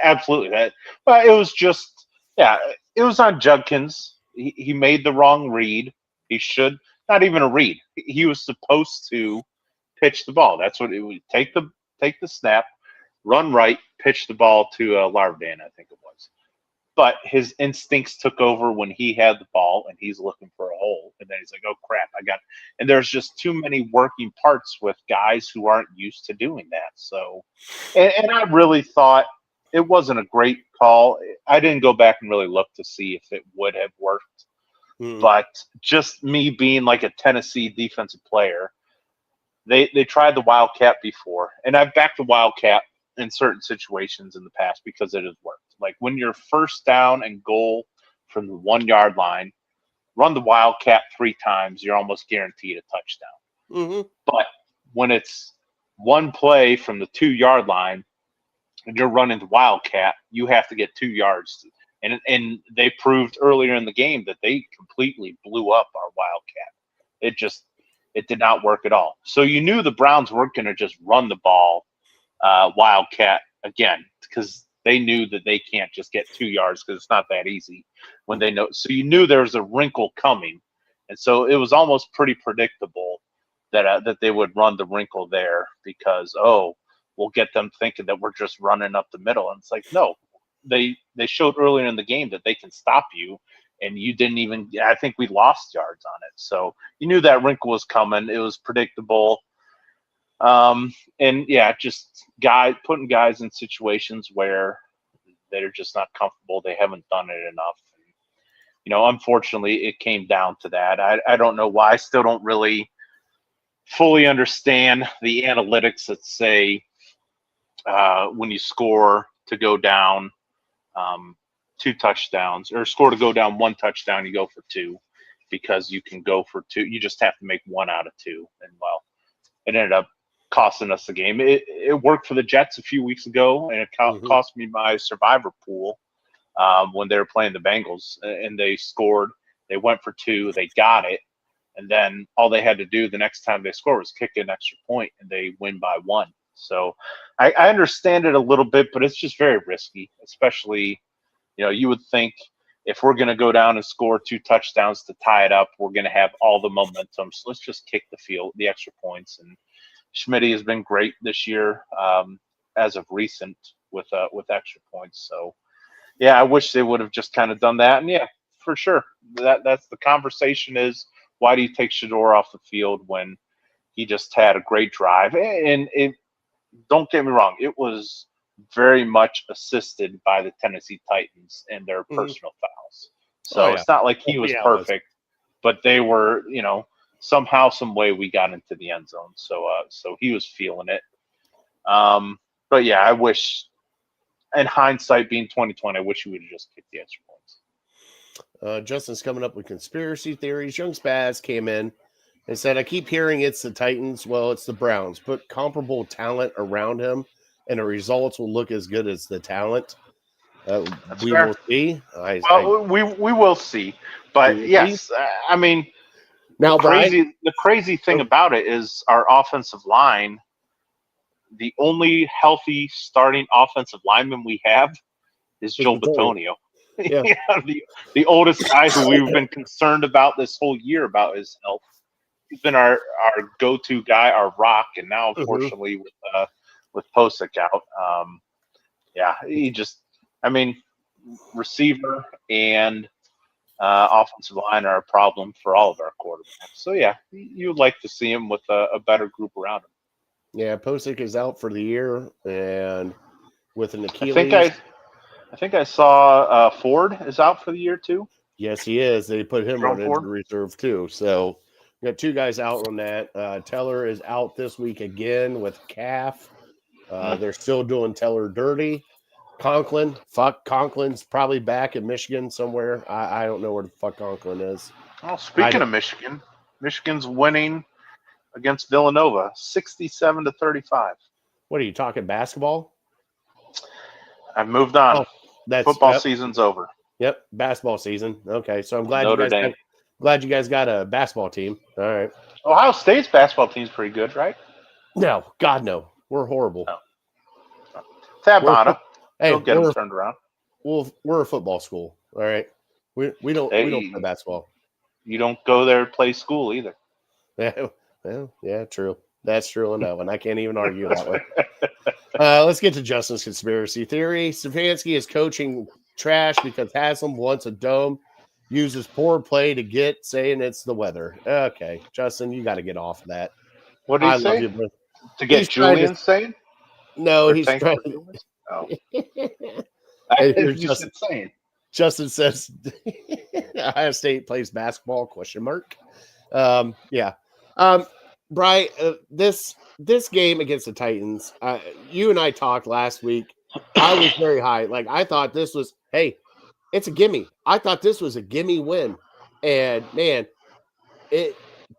absolutely. But it was just, it was on Judkins. He made the wrong read. He should not even a read. He was supposed to pitch the ball. That's what it would take the snap, run right, pitch the ball to Larvin, I think it was. But his instincts took over when he had the ball and he's looking for a hole. And then he's like, oh, crap, and there's just too many working parts with guys who aren't used to doing that. So, and I really thought it wasn't a great call. I didn't go back and really look to see if it would have worked. But just me being like a Tennessee defensive player, they tried the Wildcat before. And I've backed the Wildcat in certain situations in the past because it has worked. Like when you're first down and goal from the 1 yard line, run the Wildcat 3 times, you're almost guaranteed a touchdown. But when it's one play from the 2 yard line and you're running the Wildcat, you have to get 2 yards. And they proved earlier in the game that they completely blew up our Wildcat. It did not work at all. So you knew the Browns weren't going to just run the ball Wildcat again because they knew that they can't just get 2 yards because it's not that easy when they know. So you knew there was a wrinkle coming. And so it was almost pretty predictable that they would run the wrinkle there because, we'll get them thinking that we're just running up the middle. And it's like, no, they showed earlier in the game that they can stop you. And you didn't even, I think we lost yards on it. So you knew that wrinkle was coming. It was predictable. Just putting guys in situations where they're just not comfortable. They haven't done it enough. And, unfortunately, it came down to that. I don't know why. I still don't really fully understand the analytics that say when you score to go down 2 touchdowns or score to go down 1 touchdown, you go for 2 because you can go for 2. You just have to make 1 out of 2. And, it ended up costing us the game. It worked for the Jets a few weeks ago, and it cost me my survivor pool when they were playing the Bengals, and they scored. They went for 2. They got it. And then all they had to do the next time they scored was kick an extra point, and they win by 1. So I understand it a little bit, but it's just very risky, especially, you would think if we're going to go down and score 2 touchdowns to tie it up, we're going to have all the momentum. So let's just kick the extra points. And Schmidt has been great this year as of recent with extra points. So, I wish they would have just kind of done that. And, for sure, that's the conversation is, why do you take Shedeur off the field when he just had a great drive? And don't get me wrong, it was very much assisted by the Tennessee Titans and their personal fouls. So it's not like he was perfect, but they were, somehow, some way, we got into the end zone. So he was feeling it. But yeah, I wish, in hindsight, being 2020, I wish he would have just kicked the extra points. Justin's coming up with conspiracy theories. Young Spaz came in and said, I keep hearing it's the Titans. Well, it's the Browns. Put comparable talent around him, and the results will look as good as the talent. We fair. will see. We will see. But yes, I mean, now, the crazy thing about it is our offensive line, the only healthy starting offensive lineman we have is Joel Bitonio. Yeah. The oldest guy who we've been concerned about this whole year about his health. He's been our go-to guy, our rock, and now unfortunately with Posick out, he just, I mean, receiver and offensive line are a problem for all of our quarterbacks. So yeah, you'd like to see him with a better group around him. Yeah, Posick is out for the year, and with an Achilles. I think I saw Ford is out for the year too. Yes, he is. They put him on injured reserve too. So we got 2 guys out on that. Teller is out this week again with calf. They're still doing Teller dirty. Conklin's probably back in Michigan somewhere. I don't know where the fuck Conklin is. Well, speaking of Michigan, Michigan's winning against Villanova, 67-35. What are you talking, basketball? I've moved on. Oh, that's football season's over. Yep, basketball season. Okay, so I'm glad you guys got a basketball team. All right. Ohio State's basketball team's pretty good, right? No, God no, we're horrible. No. Tab on them. Hey, get them turned around. We're a football school. All right, we don't play basketball. You don't go there to play school either. Yeah, well, yeah, true. That's true on that one. I can't even argue that one. Let's get to Justin's conspiracy theory. Stefanski is coaching trash because Haslam wants a dome, uses poor play to get, saying it's the weather. Okay, Justin, you got to get off of that. What did he say? To get Julian saying? No, he's trying to. Oh. Justin, Justin says Ohio State plays basketball, ? Yeah. Bri, this game against the Titans, you and I talked last week. I was very high. Like, I thought this was, hey, it's a gimme. I thought this was a gimme win. And, man,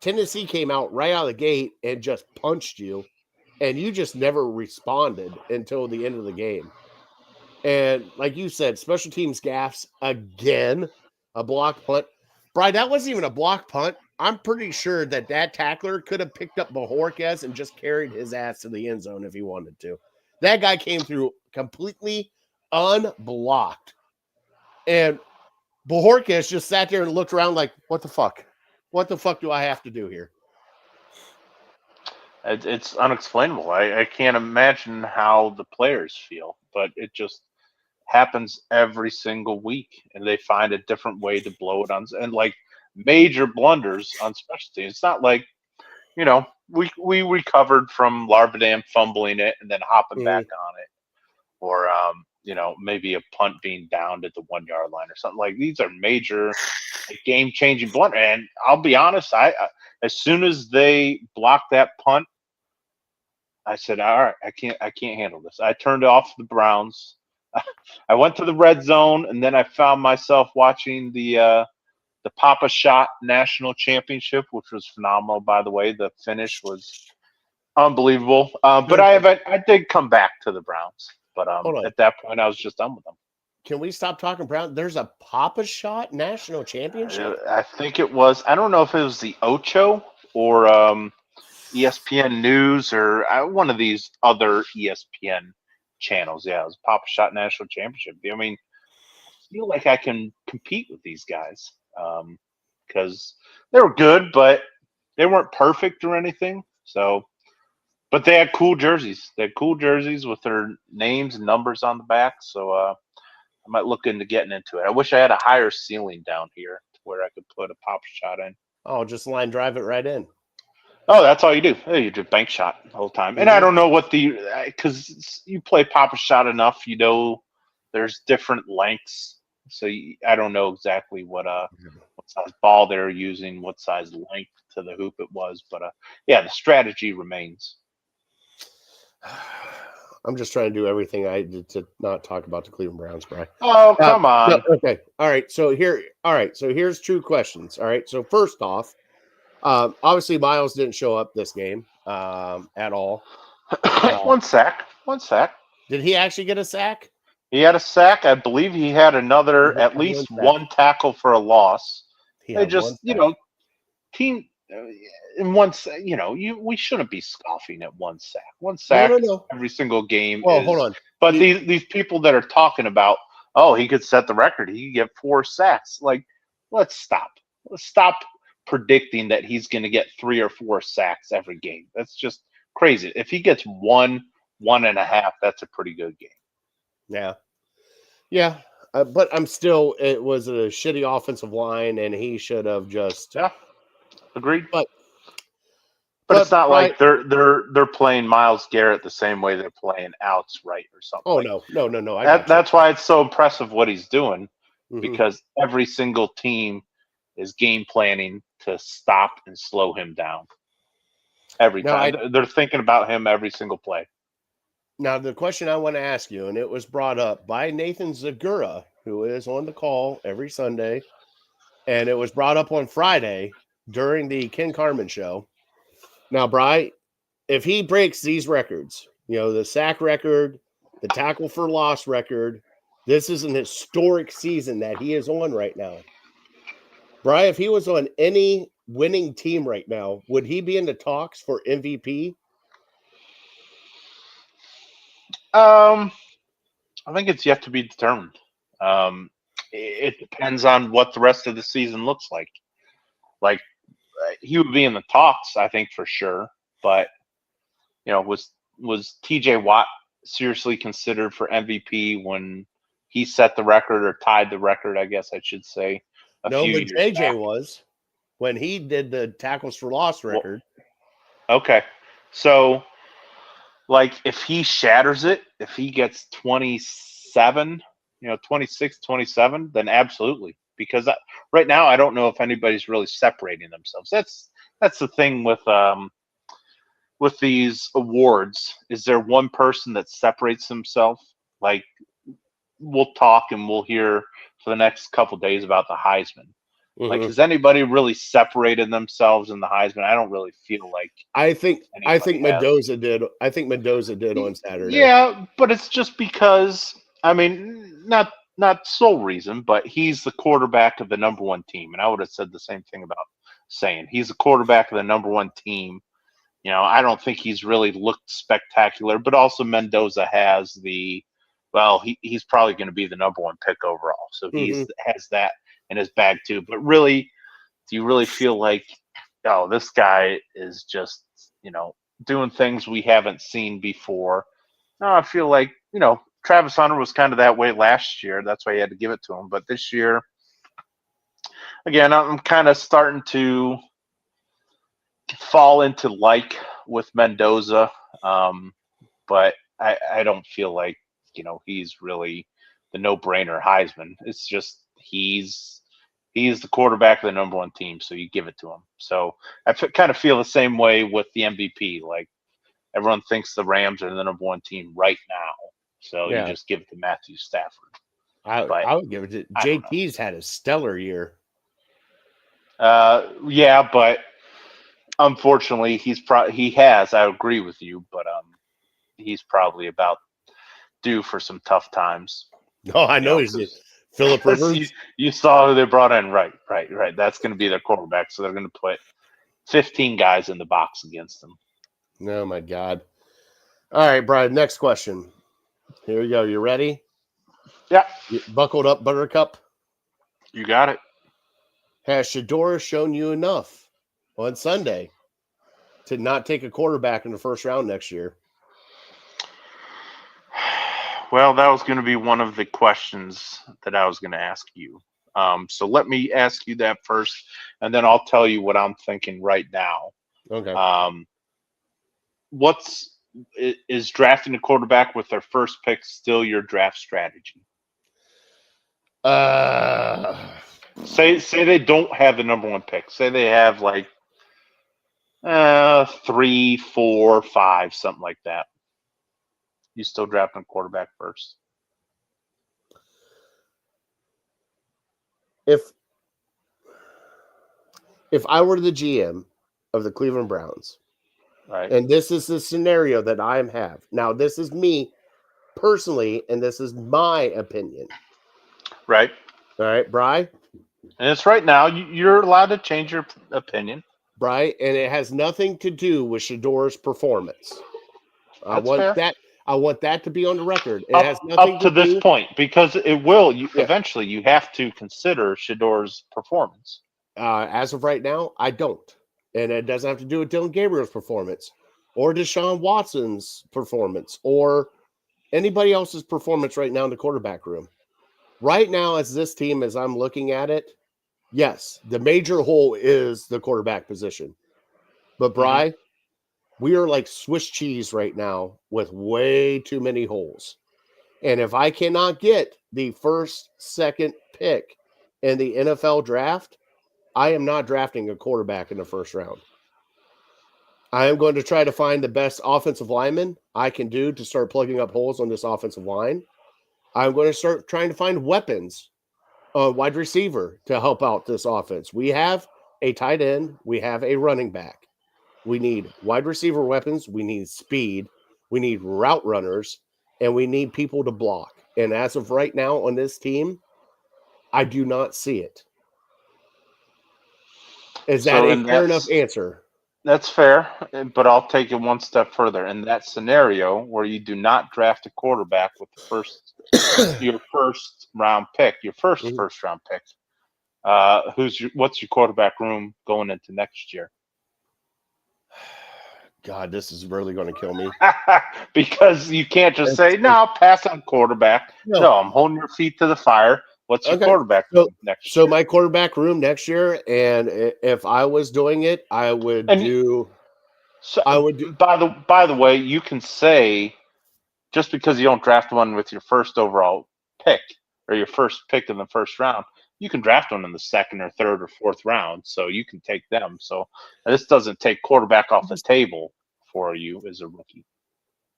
Tennessee came out right out of the gate and just punched you. And you just never responded until the end of the game. And like you said, special teams gaffes again, a block punt. Bri, that wasn't even a block punt. I'm pretty sure that tackler could have picked up Bojorquez and just carried his ass to the end zone if he wanted to. That guy came through completely unblocked. And Bojorquez just sat there and looked around like, what the fuck? What the fuck do I have to do here? It's unexplainable. I can't imagine how the players feel, but it just happens every single week, and they find a different way to blow it on. And like major blunders on special teams. It's not like, we recovered from Larvadam fumbling it and then hopping back on it, or maybe a punt being downed at the 1 yard line or something. Like, these are major game-changing blunders. And I'll be honest, I as soon as they blocked that punt, I said, all right, I can't handle this. I turned off the Browns. I went to the red zone, and then I found myself watching the Papa Shot National Championship, which was phenomenal, by the way. The finish was unbelievable. But I did come back to the Browns. But at that point, I was just done with them. Can we stop talking Brown? There's a Papa Shot National Championship? I think it was. I don't know if it was the Ocho or ESPN News or one of these other ESPN channels. Yeah, it was Papa Shot National Championship. I mean, I feel like I can compete with these guys because they were good, but they weren't perfect or anything. So, but they had cool jerseys. They had cool jerseys with their names and numbers on the back. So I might look into getting into it. I wish I had a higher ceiling down here to where I could put a Papa Shot in. Oh, just line drive it right in. Oh, that's all you do. You just bank shot the whole time. And I don't know what because you play Papa Shot enough, there's different lengths So I don't know exactly what size ball they're using, what size length to the hoop it was, but yeah, the strategy remains. I'm just trying to do everything I did to not talk about the Cleveland Browns, Brian. Oh, come on. No, okay. All right. So here's two questions. All right. So first off, obviously Miles didn't show up this game at all. One sack. Did he actually get a sack? He had a sack. I believe he had another, at least one tackle for a loss. They just, team in one, we shouldn't be scoffing at one sack. One sack every single game. Well, hold on. But these people that are talking about, oh, he could set the record. He could get 4 sacks. Like, let's stop. Let's stop predicting that he's going to get 3 or 4 sacks every game. That's just crazy. If he gets 1.5, that's a pretty good game. Yeah. But I'm still. It was a shitty offensive line, and he should have just. Yeah, agreed. But it's not like they're playing Myles Garrett the same way they're playing Alex Wright or something. Oh no. That's why it's so impressive what he's doing, because every single team is game planning to stop and slow him down. Every time they're thinking about him every single play. Now, the question I want to ask you, and it was brought up by Nathan Zagura, who is on the call every Sunday, and it was brought up on Friday during the Ken Carman show. Now, Bri, if he breaks these records, the sack record, the tackle for loss record, this is an historic season that he is on right now. Bri, if he was on any winning team right now, would he be in the talks for MVP? I think it's yet to be determined. It depends on what the rest of the season looks like. Like, he would be in the talks, I think, for sure. But, was TJ Watt seriously considered for MVP when he set the record, or tied the record, I guess I should say? No, but JJ was when he did the tackles for loss record. Okay. So, like, if he shatters it, if he gets 27, 26, 27, then absolutely. Because right now, I don't know if anybody's really separating themselves. That's the thing with these awards. Is there one person that separates himself? Like, we'll talk and we'll hear for the next couple days about the Heisman. Like, has anybody really separated themselves in the Heisman? I don't really feel like. I think Mendoza did. I think Mendoza did on Saturday. Yeah, but it's just because, I mean, not sole reason, but he's the quarterback of the number 1 team, and I would have said the same thing about saying he's the quarterback of the number 1 team. I don't think he's really looked spectacular, but also Mendoza has he's probably going to be the number 1 pick overall, so he has that in his bag too. But really, do you really feel like, oh, this guy is just, doing things we haven't seen before? No, I feel like, Travis Hunter was kind of that way last year. That's why you had to give it to him. But this year, again, I'm kind of starting to fall into with Mendoza. But I don't feel like, he's really the no-brainer Heisman. It's just he's the quarterback of the number 1 team, so you give it to him. So I kind of feel the same way with the MVP. Like, everyone thinks the Rams are the number 1 team right now, so you just give it to Matthew Stafford. I would give it to JT's had a stellar year. Yeah, but unfortunately, he has. I agree with you, but he's probably about due for some tough times. No, I know he's Philip Rivers. You saw who they brought in, right. That's going to be their quarterback, so they're going to put 15 guys in the box against them. Oh, my God. All right, Brian, next question. Here we go. You ready? Yeah. You buckled up, Buttercup? You got it. Has Shedeur shown you enough on Sunday to not take a quarterback in the first round next year? Well, that was going to be one of the questions that I was going to ask you. So let me ask you that first, and then I'll tell you what I'm thinking right now. Okay. Is drafting a quarterback with their first pick still your draft strategy? Say they don't have the number 1 pick. Say they have like 3, 4, 5, something like that. You still drafting a quarterback first? If I were the GM of the Cleveland Browns, Right. and this is the scenario that I have now, this is me personally, and this is my opinion. Right. All right, Bri. And it's right now. You're allowed to change your opinion. Bri, and it has nothing to do with Shador's performance. I That's want fair. that. I want that to be on the record. It has nothing up to this do. point, because it will. Yeah. Eventually, you have to consider Shador's performance. As of right now, I don't. And it doesn't have to do with Dylan Gabriel's performance or Deshaun Watson's performance or anybody else's performance right now in the quarterback room. Right now, as this team, as I'm looking at it, yes, the major hole is the quarterback position. But, Bri, we are like Swiss cheese right now with way too many holes. And if I cannot get the first, second pick in the NFL draft, I am not drafting a quarterback in the first round. I am going to try to find the best offensive lineman I can do to start plugging up holes on this offensive line. I'm going to start trying to find weapons, wide receiver to help out this offense. We have a tight end. We have a running back. We need wide receiver weapons. We need speed. We need route runners. And we need people to block. And as of right now on this team, I do not see it. Is that a fair enough answer? That's fair, but I'll take it one step further. In that scenario where you do not draft a quarterback with the your first round pick, first round pick, what's your quarterback room going into next year? God, this is really going to kill me. Because you can't just say, no, pass on quarterback. No, I'm holding your feet to the fire. What's your quarterback room next year? So my quarterback room next year, and if I was doing it, I would do. By the way, you can say, just because you don't draft one with your first overall pick or your first pick in the first round, you can draft one in the second or third or fourth round, so you can take them. So this doesn't take quarterback off the table for you as a rookie.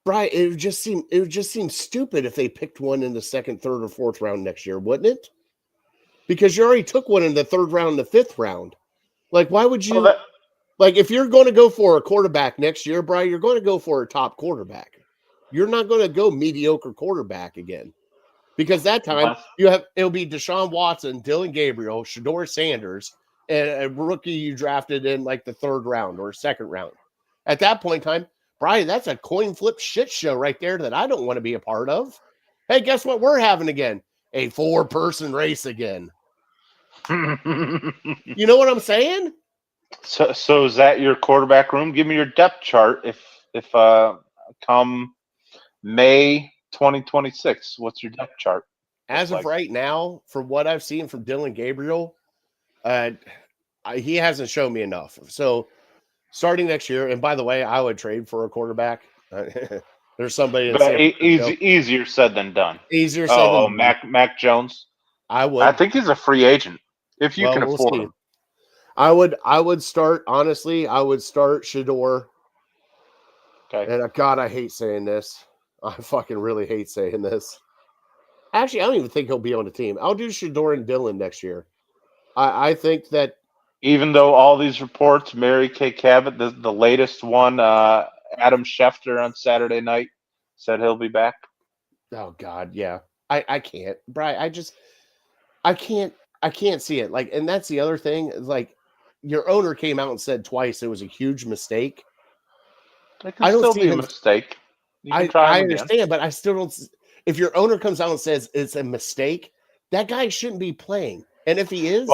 Right. It would just seem stupid if they picked one in the second, third, or fourth round next year, wouldn't it? Because you already took one in the third round, the fifth round. Like, why would you? Like, if you're going to go for a quarterback next year, Brian, you're going to go for a top quarterback. You're not going to go mediocre quarterback again. Because that time it'll be Deshaun Watson, Dylan Gabriel, Shador Sanders, and a rookie you drafted in like the third round or second round. At that point in time, Brian, that's a coin flip shit show right there that I don't want to be a part of. Hey, guess what we're having again? A 4-person race again. You know what I'm saying? So is that your quarterback room? Give me your depth chart. If come May 2026, what's your depth chart? As of right now, from what I've seen from Dylan Gabriel, he hasn't shown me enough. So starting next year, and by the way, I would trade for a quarterback. There's somebody easier said than done. Easier said than done. Mac Jones. I think he's a free agent if you can afford him. I would start, honestly, I would start Shador. Okay. And God, I hate saying this. I fucking really hate saying this. Actually, I don't even think he'll be on the team. I'll do Shador and Dylan next year. I think that even though all these reports, Mary Kay Cabot, the latest one, Adam Schefter on Saturday night said he'll be back. Oh God, yeah. I can't, Brian. I can't see it. Like, and that's the other thing. Like, your owner came out and said twice it was a huge mistake. It can still be a mistake. I understand, but I still don't. If your owner comes out and says it's a mistake, that guy shouldn't be playing. And if he is,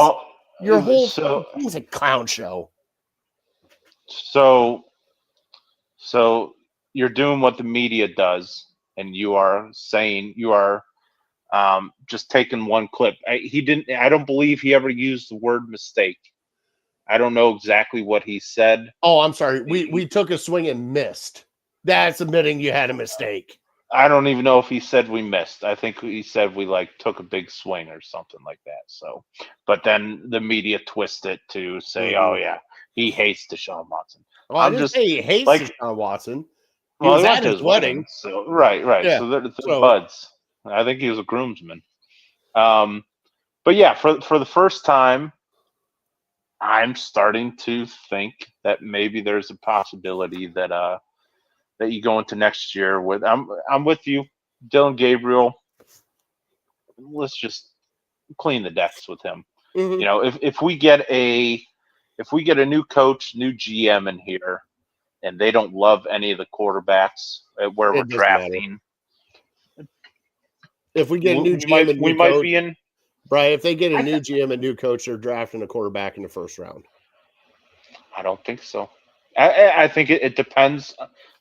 your whole thing's a clown show. So you're doing what the media does, and you are saying you are just taking one clip. I don't believe he ever used the word mistake. I don't know exactly what he said. Oh, I'm sorry. We took a swing and missed. That's admitting you had a mistake. I don't even know if he said we missed. I think he said we like took a big swing or something like that. So, but then the media twist it to say, "Oh yeah, he hates Deshaun Watson." Well, I I'm didn't just say he hates like, Deshaun Watson. He well, was he went at to his his wedding. so right. Yeah. So they're So buds. I think he was a groomsman. But yeah, for the first time, I'm starting to think that maybe there's a possibility that that you go into next year with. I'm with you, Dylan Gabriel. Let's just clean the decks with him. mhm. You know, if we get a new coach, new GM in here, and they don't love any of the quarterbacks where we're It doesn't matter. drafting, If we get a new we GM and we new might coach, be in. Brian, if they get a new GM and new coach, they're drafting a quarterback in the first round. I don't think so. I think it depends.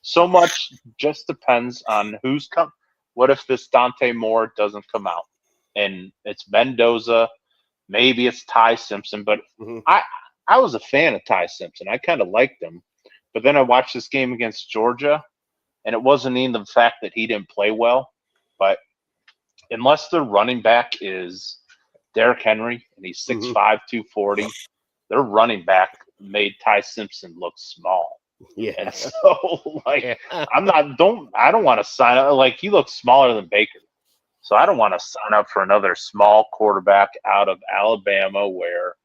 So much just depends on who's come. What if this Dante Moore doesn't come out, and it's Mendoza? Maybe it's Ty Simpson, but Mhm. I was a fan of Ty Simpson. I kind of liked him, but then I watched this game against Georgia, and it wasn't even the fact that he didn't play well, but unless the running back is Derrick Henry and he's 6'5", 240, their running back made Ty Simpson look small. Yeah. And so, like, Yeah. I don't want to sign up. Like, he looks smaller than Baker. So I don't want to sign up for another small quarterback out of Alabama where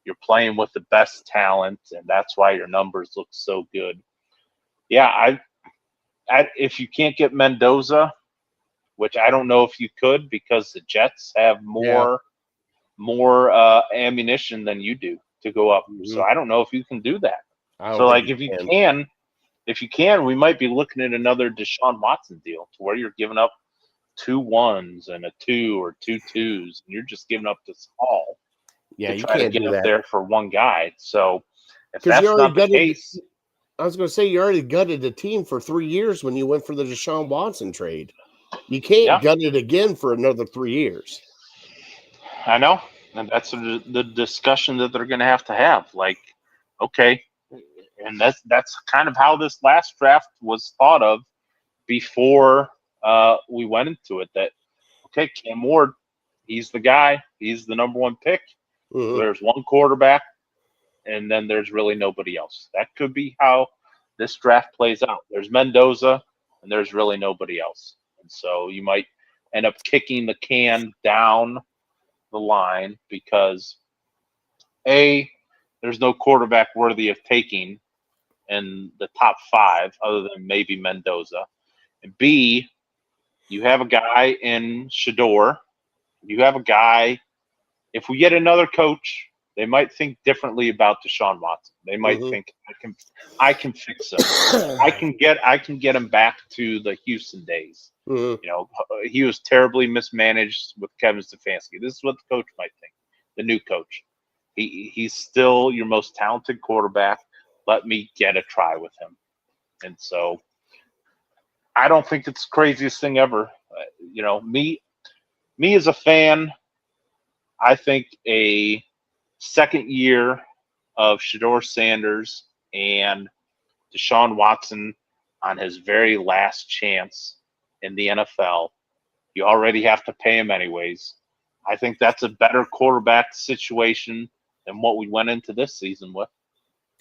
you're playing with the best talent, and that's why your numbers look so good. Yeah, if you can't get Mendoza, which I don't know if you could because the Jets have more ammunition than you do to go up. So I don't know if you can do that. So like if you can, we might be looking at another Deshaun Watson deal to where you're giving up 2 1s and a 2 or 2 2s, and you're just giving up this haul Yeah, to you try to can't get do up that. there for one guy. So if 'Cause that's you already not the gutted- case, I was going to say you already gutted the team for 3 years when you went for the Deshaun Watson trade. You can't Yeah. gut it again for another 3 years. I know, and that's the discussion that they're going to have. Like, okay, and that's kind of how this last draft was thought of before we went into it. That okay, Cam Ward, he's the guy, he's the number 1 pick. Mhm. There's one quarterback, and then there's really nobody else. That could be how this draft plays out. There's Mendoza, and there's really nobody else. And so you might end up kicking the can down the line because there's no quarterback worthy of taking in the top 5 other than maybe Mendoza. And B, you have a guy in Shador. You have a guy. If we get another coach, they might think differently about Deshaun Watson. They might think I can fix him. I can get him back to the Houston days. Mhm. You know, he was terribly mismanaged with Kevin Stefanski. This is what the coach might think. The new coach, he's still your most talented quarterback. Let me get a try with him. And so, I don't think it's the craziest thing ever. You know, me as a fan, I think a second year of Shador Sanders and Deshaun Watson on his very last chance in the NFL, you already have to pay him anyways. I think that's a better quarterback situation than what we went into this season with.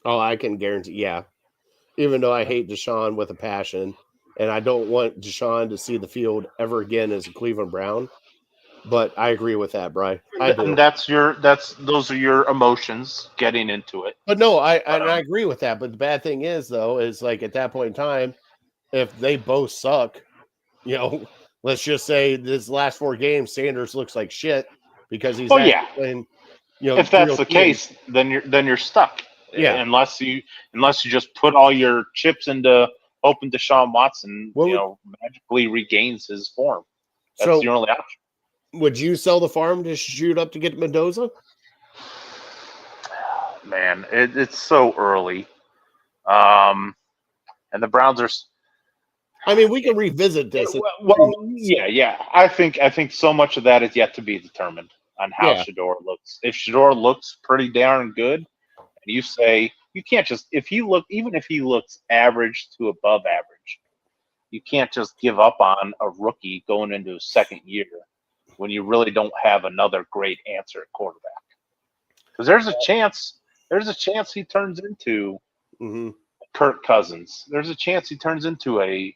Oh, I can guarantee. Yeah. Even though I hate Deshaun with a passion, and I don't want Deshaun to see the field ever again as a Cleveland Brown, but I agree with that, Bri. I do. And those are your emotions getting into it. But no, I agree with that. But the bad thing is, though, is like at that point in time, if they both suck, you know, let's just say this last 4 games, Sanders looks like shit because he's playing. You know, if that's the case, then you're stuck. Yeah. Unless you just put all your chips into hoping Deshaun Watson, magically regains his form. That's the only option. Would you sell the farm to shoot up to get Mendoza? Man, it's so early. And the Browns are. I mean, we can revisit this. Well, yeah. I think so much of that is yet to be determined on how Shador looks. If Shador looks pretty darn good, and you say you can't just even if he looks average to above average, you can't just give up on a rookie going into his second year when you really don't have another great answer at quarterback. Because there's a chance he turns into Kirk Cousins. There's a chance he turns into a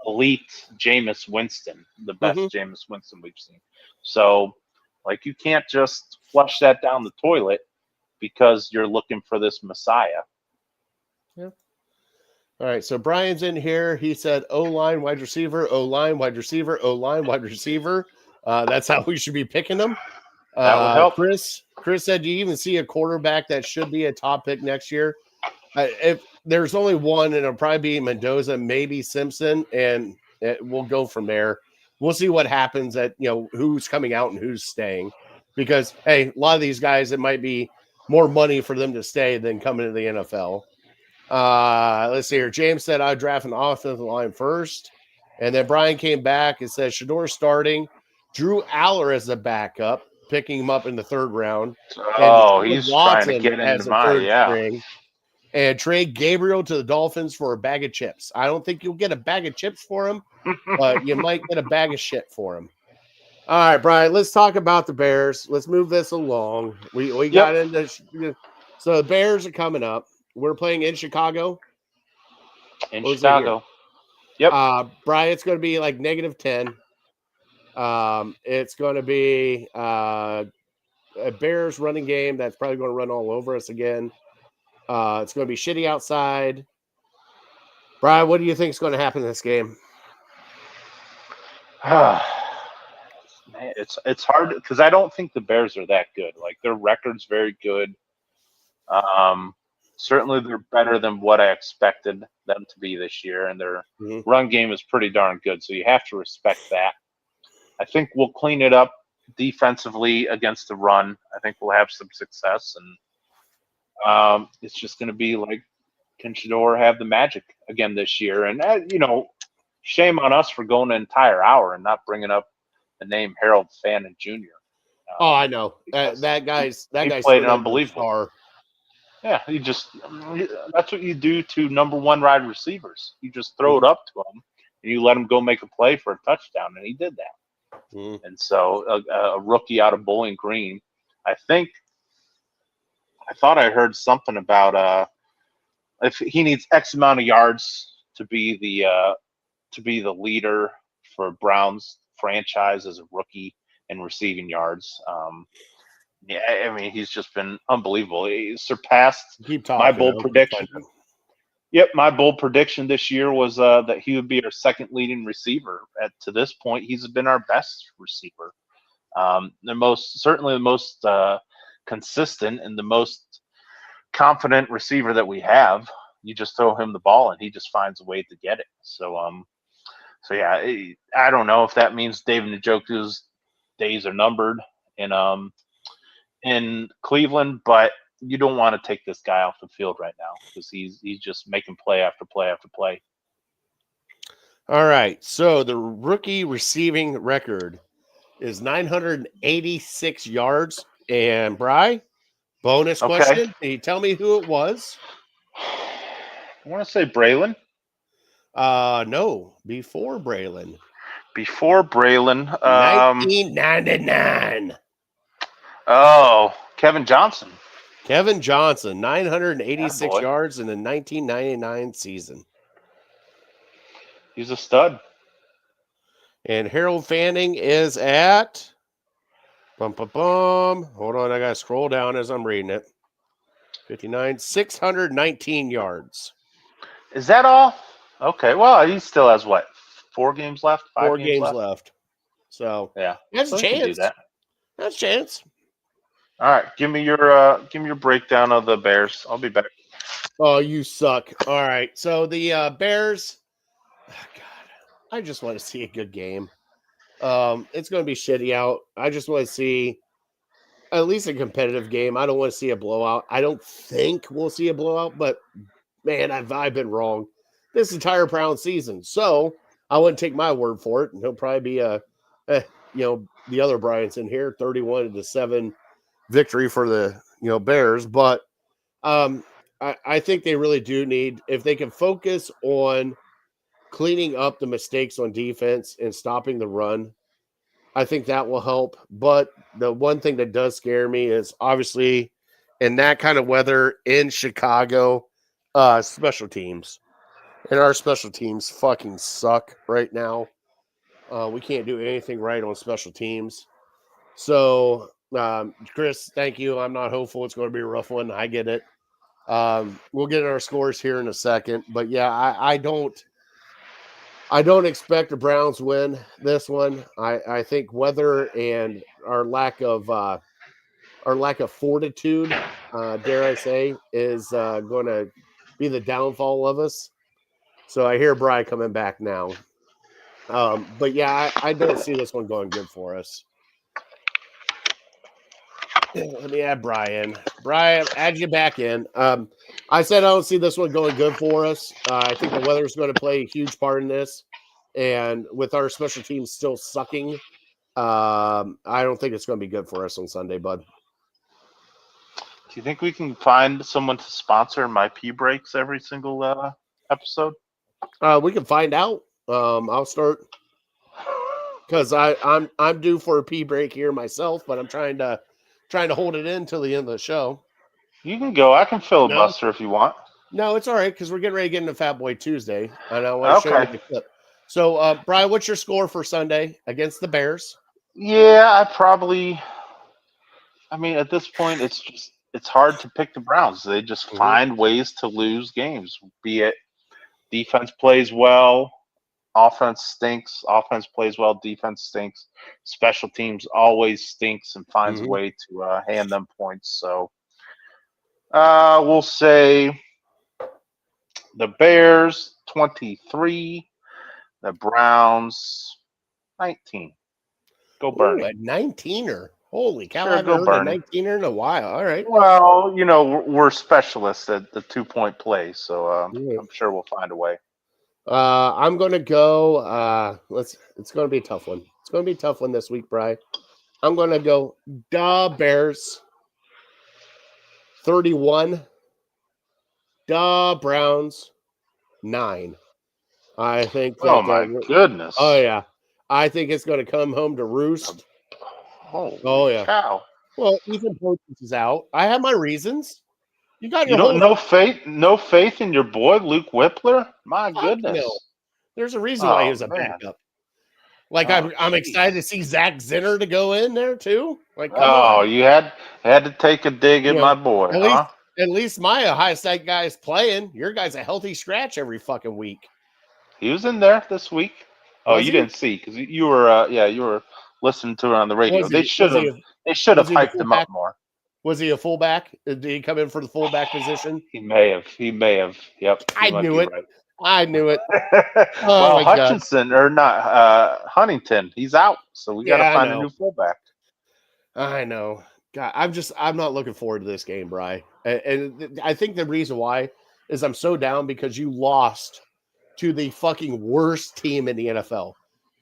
elite Jameis Winston, the best Jameis Winston we've seen. So, like, you can't just flush that down the toilet because you're looking for this Messiah. Yeah. All right, so Brian's in here. He said O-line, wide receiver, O-line, wide receiver, O-line, wide receiver. That's how we should be picking them. That would help. Chris said, do you even see a quarterback that should be a top pick next year? If there's only one, and it'll probably be Mendoza, maybe Simpson, and we'll go from there. We'll see what happens at, who's coming out and who's staying. Because, hey, a lot of these guys, it might be more money for them to stay than coming to the NFL. Let's see here. James said I'd draft an offensive line first. And then Brian came back and said Shedeur starting. Drew Aller as a backup, picking him up in the third round. Oh, he's trying to get into string. And trade Gabriel to the Dolphins for a bag of chips. I don't think you'll get a bag of chips for him, but you might get a bag of shit for him. All right, Brian, let's talk about the Bears. Let's move this along. We got into – so the Bears are coming up. We're playing in Chicago. In Chicago. Yep. Brian, it's going to be like -10. It's going to be a Bears running game that's probably going to run all over us again. It's going to be shitty outside. Brian, what do you think is going to happen in this game? Man, it's hard because I don't think the Bears are that good. Like, their record's very good. Certainly they're better than what I expected them to be this year, and their run game is pretty darn good, so you have to respect that. I think we'll clean it up defensively against the run. I think we'll have some success, and it's just going to be like, can Shedeur have the magic again this year? And, shame on us for going an entire hour and not bringing up the name Harold Fannin Jr. I know. That guy's played an unbelievable star. Yeah, that's what you do to number one wide receivers. You just throw it up to him, and you let him go make a play for a touchdown, and he did that. And so a rookie out of Bowling Green, I thought I heard something about if he needs X amount of yards to be the leader for Browns franchise as a rookie in receiving yards. Yeah, I mean, he's just been unbelievable. He surpassed my bold prediction. Yep, my bold prediction this year was that he would be our second leading receiver. To this point, he's been our best receiver. Certainly the most consistent and the most confident receiver that we have. You just throw him the ball and he just finds a way to get it. So yeah, I don't know if that means David Njoku's days are numbered in Cleveland, but you don't want to take this guy off the field right now because he's just making play after play after play. All right, so the rookie receiving record is 986 yards. And Bri, bonus question: can you tell me who it was? I want to say Braylon. No, before Braylon. Before Braylon, 1999. Oh, Kevin Johnson. Kevin Johnson, 986 yards in the 1999 season. He's a stud. And Harold Fanning is at hold on, I gotta scroll down as I'm reading it. 619 yards. Is that all? Okay, well, he still has what? 4 games left? 4 games left. So yeah, that's a chance. That's a chance. All right, give me your breakdown of the Bears. I'll be back. Oh, you suck. All right, so the Bears. Oh, God, I just want to see a good game. It's going to be shitty out. I just want to see at least a competitive game. I don't want to see a blowout. I don't think we'll see a blowout, but man, I've been wrong this entire Brown season. So I wouldn't take my word for it. And he'll probably be the other Bryant's in here, 31-7 victory for the Bears. But I think they really do need, if they can focus on cleaning up the mistakes on defense and stopping the run. I think that will help. But the one thing that does scare me is obviously in that kind of weather in Chicago, special teams. And our special teams fucking suck right now. We can't do anything right on special teams. So, Chris, thank you. I'm not hopeful it's going to be a rough one. I get it. We'll get our scores here in a second. But, yeah, I don't expect the Browns win this one. I think weather and our lack of fortitude, dare I say, is going to be the downfall of us. So I hear Bri coming back now. But yeah, I don't see this one going good for us. Let me add Brian. Brian, add you back in. I said I don't see this one going good for us. I think the weather is going to play a huge part in this. And with our special teams still sucking, I don't think it's going to be good for us on Sunday, bud. Do you think we can find someone to sponsor my pee breaks every single episode? We can find out. I'll start because I'm due for a pee break here myself, but I'm trying to hold it in till the end of the show. You can go. I can filibuster if you want. No, it's all right because we're getting ready to get into Fat Boy Tuesday, and I want to show you the clip. So, Brian, what's your score for Sunday against the Bears? Yeah, I mean, at this point, it's hard to pick the Browns. They just find ways to lose games, be it defense plays well, offense stinks, offense plays well, defense stinks, special teams always stinks and finds a way to hand them points. So we'll say the Bears 23, the Browns 19. Go Bernie. Ooh, a 19er. Holy cow, Sure, I haven't go heard Bernie. a 19er in a while. All right. Well, we're specialists at the 2-point play, so I'm sure we'll find a way. I'm going to go it's going to be a tough one. It's going to be a tough one this week, Brian. I'm going to go the Bears 31, the Browns 9. I think that, Oh my goodness. Oh yeah. I think it's going to come home to roost. Oh yeah. Cow. Well, Ethan Poachers is out. I have my reasons. You got your no faith in your boy Luke Whippler? My goodness. No. There's a reason why he was a backup. Like I'm excited to see Zach Zinner to go in there too. Like you had to take a dig at my boy, At least my Ohio State guy is playing. Your guy's a healthy scratch every fucking week. He was in there this week. Oh, you didn't see because you were listening to it on the radio. They should have hyped him up more. Was he a fullback? Did he come in for the fullback position? He may have. Yep. I knew it. Well, Hutchinson or not Huntington, he's out, so we got to find a new fullback. I know. God, I'm not looking forward to this game, Bri. And I think the reason why is I'm so down because you lost to the fucking worst team in the NFL.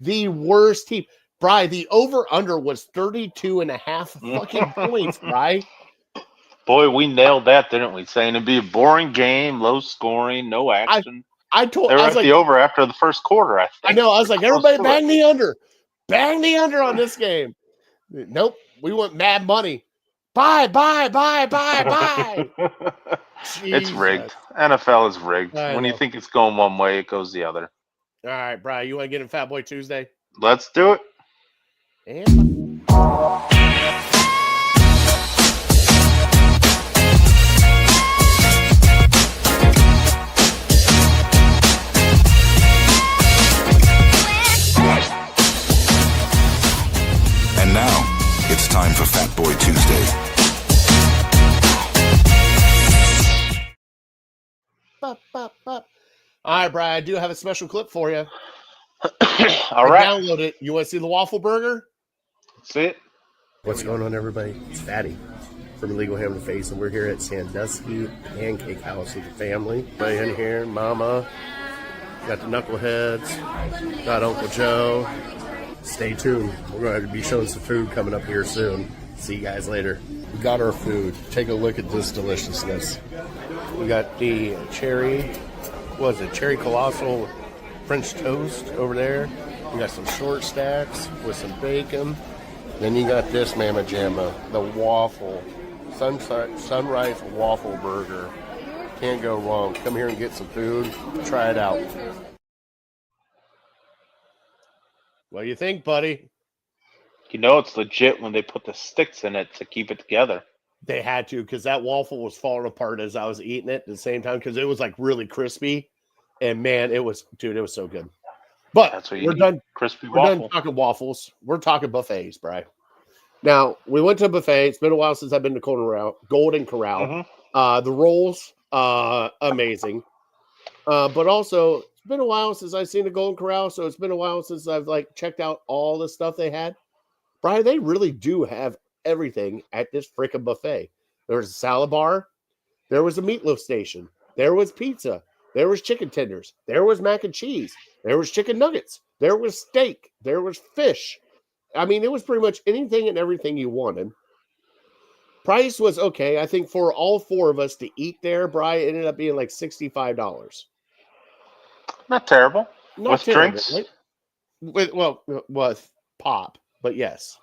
The worst team. Bri, the over-under was 32.5 fucking points, Bri. Boy, we nailed that, didn't we? Saying it'd be a boring game, low scoring, no action. I was like, the over after the first quarter, I think. I know. I was like, everybody bang the under. Bang the under on this game. Nope. We want mad money. Buy. It's rigged. NFL is rigged. When you think it's going one way, it goes the other. All right, Brian, you want to get in Fat Boy Tuesday? Let's do it. And now, it's time for Fat Boy Tuesday. All right, Brian, I do have a special clip for you. All right. Download it. You want to see the waffle burger? See it. What's going on, everybody? It's Fatty from Illegal Ham to Face, and we're here at Sandusky Pancake House with the family. Right in here, Mama. Got the Knuckleheads. Got Uncle Joe. Stay tuned. We're going to be showing some food coming up here soon. See you guys later. We got our food. Take a look at this deliciousness. We got the cherry colossal French toast over there. You got some short stacks with some bacon. Then you got this Mama Jamma, the waffle, sunrise waffle burger. Can't go wrong. Come here and get some food. Try it out. What do you think, buddy? You know it's legit when they put the sticks in it to keep it together. They had to, because that waffle was falling apart as I was eating it at the same time, because it was like really crispy. And man, it was so good. But That's what you we're eat. done. Crispy We're waffle. done talking waffles. We're talking buffets, Bri. Now, we went to a buffet. It's been a while since I've been to Golden Corral. Mhm. The rolls, amazing. But also, it's been a while since I've seen the Golden Corral, so it's been a while since I've checked out all the stuff they had. Brian, they really do have everything at this freaking buffet. There was a salad bar. There was a meatloaf station. There was pizza. There was chicken tenders. There was mac and cheese. There was chicken nuggets. There was steak. There was fish. I mean, it was pretty much anything and everything you wanted. Price was okay. I think for all four of us to eat there, Brian, ended up being like $65. Not terrible. Not With terrible, drinks? right? With pop, but yes.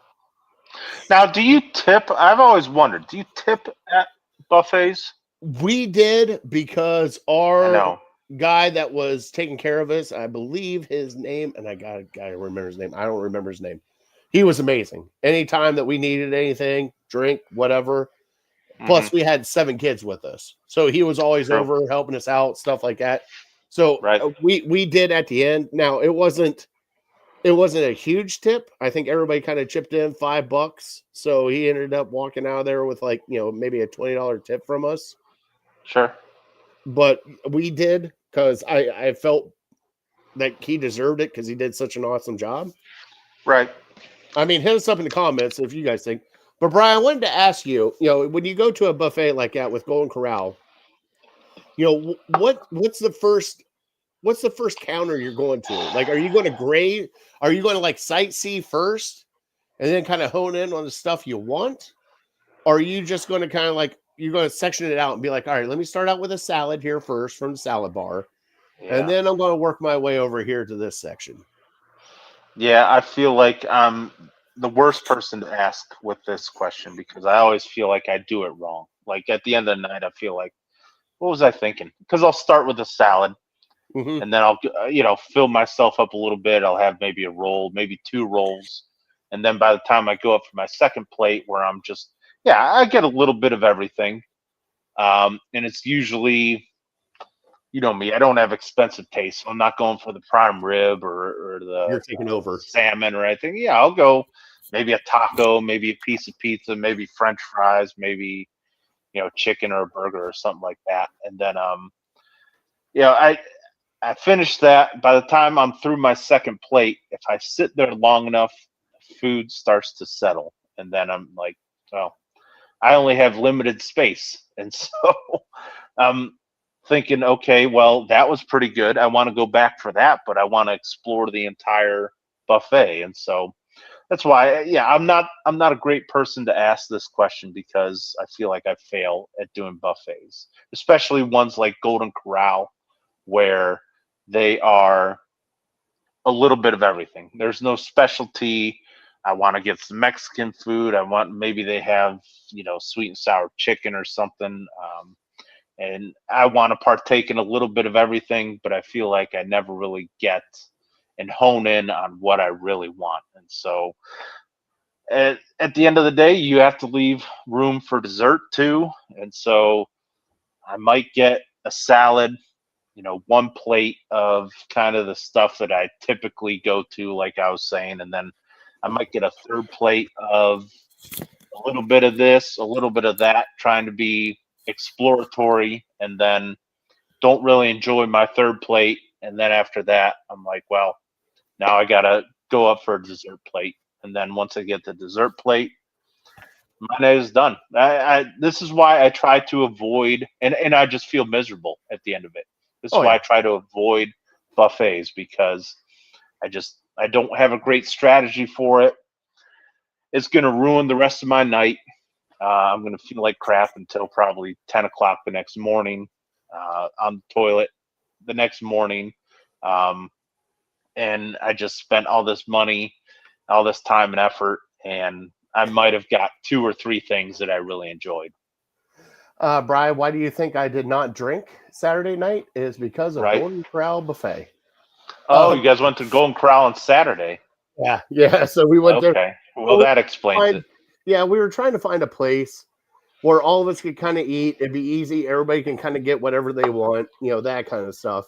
Now, do you tip? I've always wondered. Do you tip at buffets? We did, because I our know. guy that was taking care of us, I believe his name, and I gotta remember his name. I don't remember his name. He was amazing. Anytime that we needed anything, drink, whatever. Plus, we had 7 kids with us, so he was always True. over helping us out, stuff like that. So Right. we did at the end. Now it wasn't a huge tip. I think everybody kind of chipped in $5, so he ended up walking out of there with maybe a $20 tip from us. Sure. But we did, because I felt that he deserved it because he did such an awesome job. Right. I mean, hit us up in the comments if you guys think. But Brian, I wanted to ask you, when you go to a buffet like that with Golden Corral, what's the first counter you're going to? Like, are you going to grade? Are you going to sightsee first and then kind of hone in on the stuff you want? Or are you just going to kind of you're going to section it out and be like, all right, let me start out with a salad here first from the salad bar. Yeah. And then I'm going to work my way over here to this section. Yeah, I feel like I'm the worst person to ask with this question because I always feel like I do it wrong. Like at the end of the night, I feel like, what was I thinking? Because I'll start with a salad Mm-hmm. and then I'll, fill myself up a little bit. I'll have maybe a roll, maybe 2 rolls. And then by the time I go up for my second plate where I'm just, I get a little bit of everything. And it's usually, you know me, I don't have expensive taste. So I'm not going for the prime rib or You're the taking over. salmon or anything. Yeah, I'll go maybe a taco, maybe a piece of pizza, maybe French fries, maybe, chicken or a burger or something like that. And then, I finish that. By the time I'm through my second plate, if I sit there long enough, food starts to settle. And then I'm like, well, I only have limited space. And so I'm thinking, okay, well, that was pretty good. I want to go back for that, but I want to explore the entire buffet. And so that's why, I'm not a great person to ask this question because I feel like I fail at doing buffets, especially ones like Golden Corral, where they are a little bit of everything. There's no specialty. I want to get some Mexican food. Maybe they have, sweet and sour chicken or something. And I want to partake in a little bit of everything, but I feel like I never really get and hone in on what I really want. And so at the end of the day, you have to leave room for dessert too. And so I might get a salad, 1 plate of kind of the stuff that I typically go to, like I was saying, and then I might get a 3rd plate of a little bit of this, a little bit of that, trying to be exploratory, and then don't really enjoy my 3rd plate. And then after that, I'm like, well, now I got to go up for a dessert plate. And then once I get the dessert plate, my night is done. This is why I try to avoid, and I just feel miserable at the end of it. This is why I try to avoid buffets because I don't have a great strategy for it. It's going to ruin the rest of my night. I'm going to feel like crap until probably 10 o'clock the next morning on the toilet the next morning. and I just spent all this money, all this time and effort, and I might have got 2 or 3 things that I really enjoyed. Brian, why do you think I did not drink Saturday night? Is because of Right. Golden Corral Buffet. Oh, you guys went to Golden Corral on Saturday. Yeah. So we went there. Okay. Well, that explains it. Yeah, we were trying to find a place where all of us could kind of eat. It'd be easy. Everybody can kind of get whatever they want, that kind of stuff.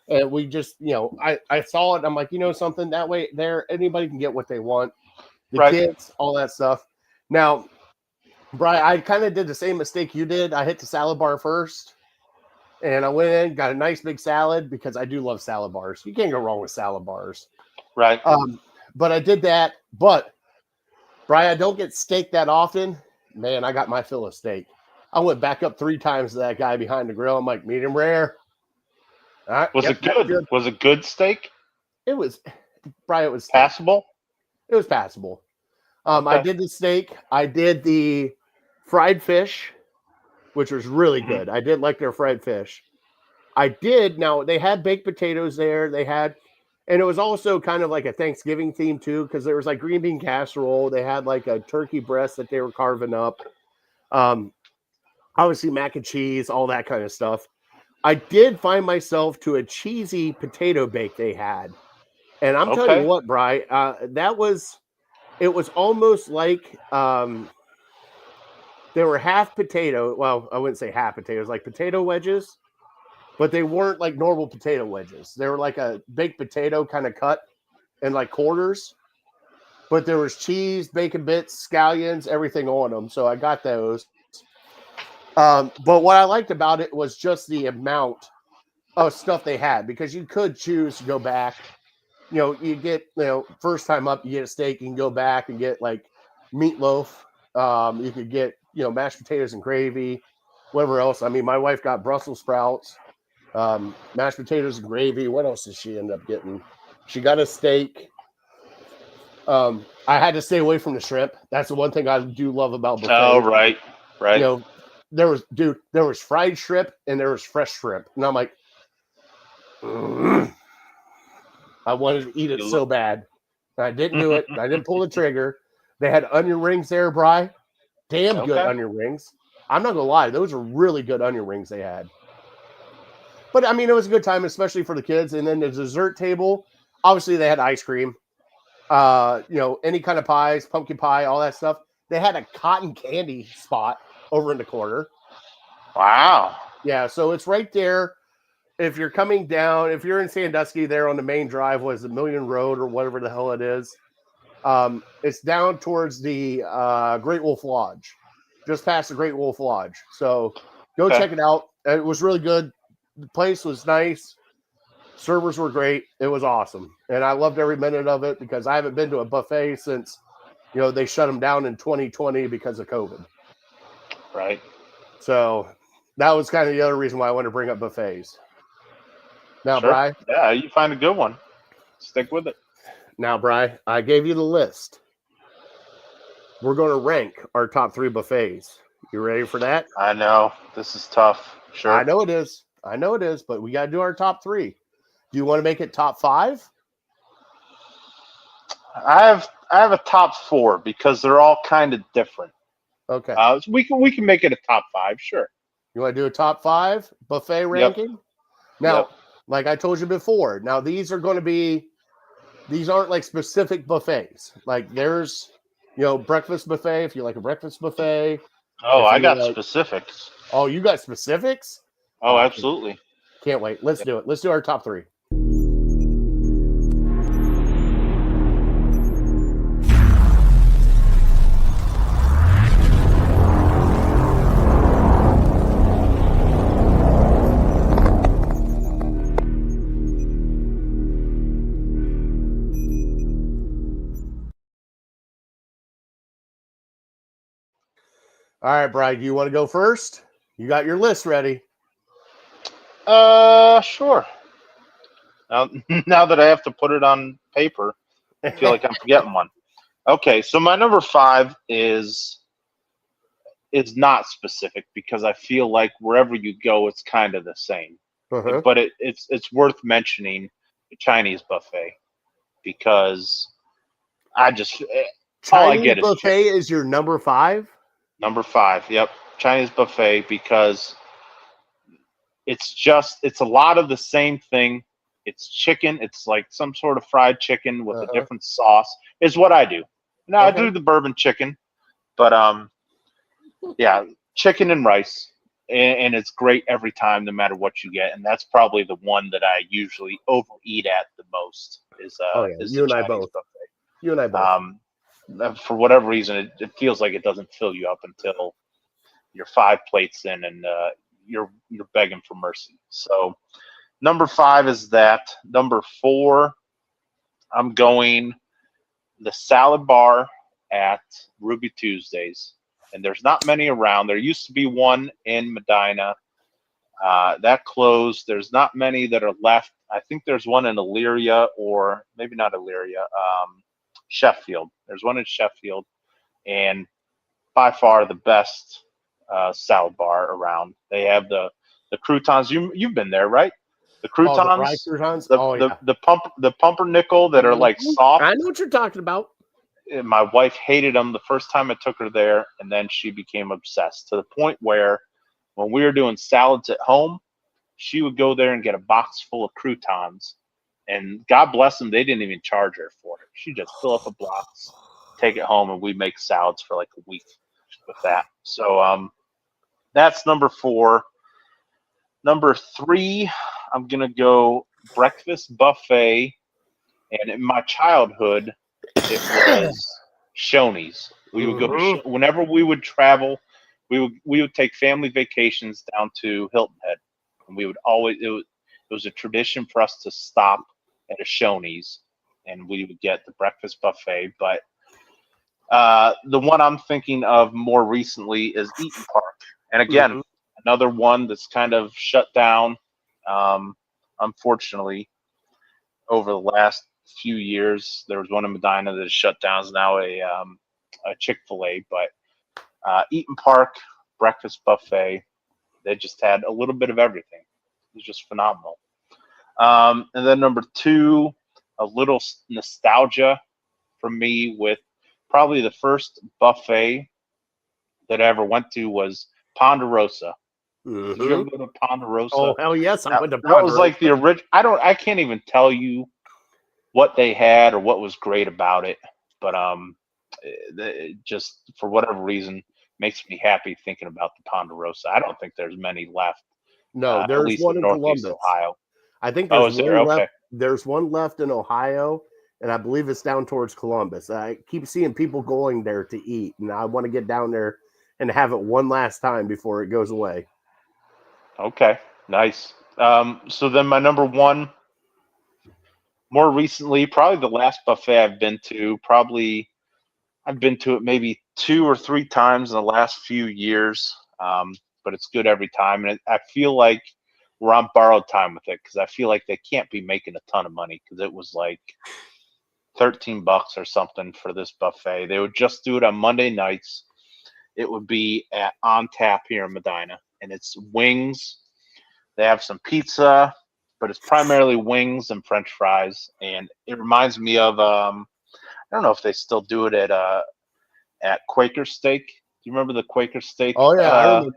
And we just, I saw it. I'm like, something that way there, anybody can get what they want. The Right. kids, all that stuff. Now, Brian, I kind of did the same mistake you did. I hit the salad bar first, and I went in, got a nice big salad because I do love salad bars. You can't go wrong with salad bars. Right. But I did that. But Brian, I don't get steak that often. Man, I got my fill of steak. I went back up 3 times to that guy behind the grill. I'm like, medium rare. All right, Was it good? Was it good steak? It was, Brian. It was Passable. It was passable. I Okay. did the steak. I did the fried fish, which was really Mhm. good. I did like their fried fish. Now they had baked potatoes there. And it was also kind of like a Thanksgiving theme too, because there was like green bean casserole. They had like a turkey breast that they were carving up. Obviously mac and cheese, all that kind of stuff. I did find myself to a cheesy potato bake they had. And I'm telling Okay. you what, Bri, it was almost like they were half potato. Well, I wouldn't say half potatoes, like potato wedges, but they weren't like normal potato wedges. They were like a baked potato kind of cut in like quarters, but there was cheese, bacon bits, scallions, everything on them. So I got those. But what I liked about it was just the amount of stuff they had, because you could choose to go back. You get, first time up, you get a steak, you can go back and get like meatloaf. You could get, mashed potatoes and gravy, whatever else. I mean, my wife got Brussels sprouts, mashed potatoes and gravy. What else did she end up getting? She got a steak. I had to stay away from the shrimp. That's the one thing I do love about buffet. Oh, right. Right. There was fried shrimp and there was fresh shrimp. And I'm like, I wanted to eat it so bad. I didn't do it. I didn't pull the trigger. They had onion rings there, Bri. Damn good onion rings. I'm not going to lie. Those are really good onion rings they had. But, I mean, it was a good time, especially for the kids. And then the dessert table, obviously they had ice cream, any kind of pies, pumpkin pie, all that stuff. They had a cotton candy spot over in the corner. Wow. Yeah, so it's right there. If you're coming down, if you're in Sandusky, there on the main drive, was the Million Road or whatever the hell it is. It's down towards the Great Wolf Lodge, just past the Great Wolf Lodge. So go check it out. It was really good. The place was nice. Servers were great. It was awesome. And I loved every minute of it, because I haven't been to a buffet since, they shut them down in 2020 because of COVID. Right. So that was kind of the other reason why I wanted to bring up buffets. Now, Sure. Bri. Yeah, you find a good one. Stick with it. Now, Bri, I gave you the list. We're going to rank our top 3 buffets. You ready for that? I know. This is tough. Sure. I know it is. But we got to do our top 3. Do you want to make it top 5? I have a top 4 because they're all kind of different. Okay. We can make it a top 5, sure. You want to do a top 5 buffet ranking? Now, like I told you before, now these aren't like specific buffets. Like there's, breakfast buffet, if you like a breakfast buffet. Oh, I got specifics. Oh, you got specifics? Oh, absolutely. Can't wait. Let's do it. Let's do our top 3. All right, Brian, do you want to go first? You got your list ready. Sure. Now that I have to put it on paper, I feel like I'm forgetting one. Okay, so my number 5 is not specific, because I feel like wherever you go, it's kind of the same. Uh-huh. But it's worth mentioning the Chinese buffet. because I just all I Chinese get is buffet chicken. is your number 5. Number 5. Yep, Chinese buffet, because it's a lot of the same thing. It's chicken. It's like some sort of fried chicken with a different sauce. Is what I do. Now I do the bourbon chicken, but yeah, chicken and rice, and it's great every time, no matter what you get. And that's probably the one that I usually overeat at the most. Is You and I Chinese both. buffet. You and I both. For whatever reason, it feels like it doesn't fill you up until you're 5 plates in, and you're begging for mercy. So number 5 is that. Number 4, I'm going the salad bar at Ruby Tuesdays, and there's not many around. There used to be one in Medina. That closed. There's not many that are left. I think there's one in Elyria, or maybe not Elyria, Sheffield. There's one in Sheffield, and by far the best salad bar around. They have the croutons. You've been there, right? The croutons, the fried croutons? the pumpernickel that are like soft. I know what you're talking about. My wife hated them the first time I took her there, and then she became obsessed to the point where when we were doing salads at home, she would go there and get a box full of croutons. And God bless them, they didn't even charge her for it. She just fill up a box, take it home, and we make salads for like a week with that. So that's number 4. Number 3, I'm going to go breakfast buffet. And in my childhood, it was Shoney's. We would go to whenever we would travel, we would take family vacations down to Hilton Head, and we would always it was a tradition for us to stop at a Shoney's, and we would get the breakfast buffet. But the one I'm thinking of more recently is Eaton Park, and again, another one that's kind of shut down, unfortunately, over the last few years. There was one in Medina that is shut down. It's now a Chick-fil-A, but Eaton Park breakfast buffet, they just had a little bit of everything. It was just phenomenal. And then number 2, a little nostalgia for me with probably the first buffet that I ever went to was Ponderosa. Did you ever go to Ponderosa? Oh, hell yes, I went to That was Ponderosa. like the original. I can't even tell you what they had or what was great about it, but it just for whatever reason makes me happy thinking about the Ponderosa. I don't think there's many left. No, at there's least one in Northeast Columbus. Ohio. I think Oh, there's is there? one Okay. left. There's one left in Ohio, and I believe it's down towards Columbus. I keep seeing people going there to eat, and I want to get down there and have it one last time before it goes away. Okay, nice. So then my number 1, more recently, probably the last buffet I've been to, I've been to it maybe 2 or 3 times in the last few years, but it's good every time. And I feel like we're on borrowed time with it, because I feel like they can't be making a ton of money, because it was like $13 or something for this buffet. They would just do it on Monday nights. It would be at On Tap here in Medina, and it's wings. They have some pizza, but it's primarily wings and French fries. And it reminds me of I don't know if they still do it at Quaker Steak. Do you remember the Quaker Steak? Oh yeah, I remember.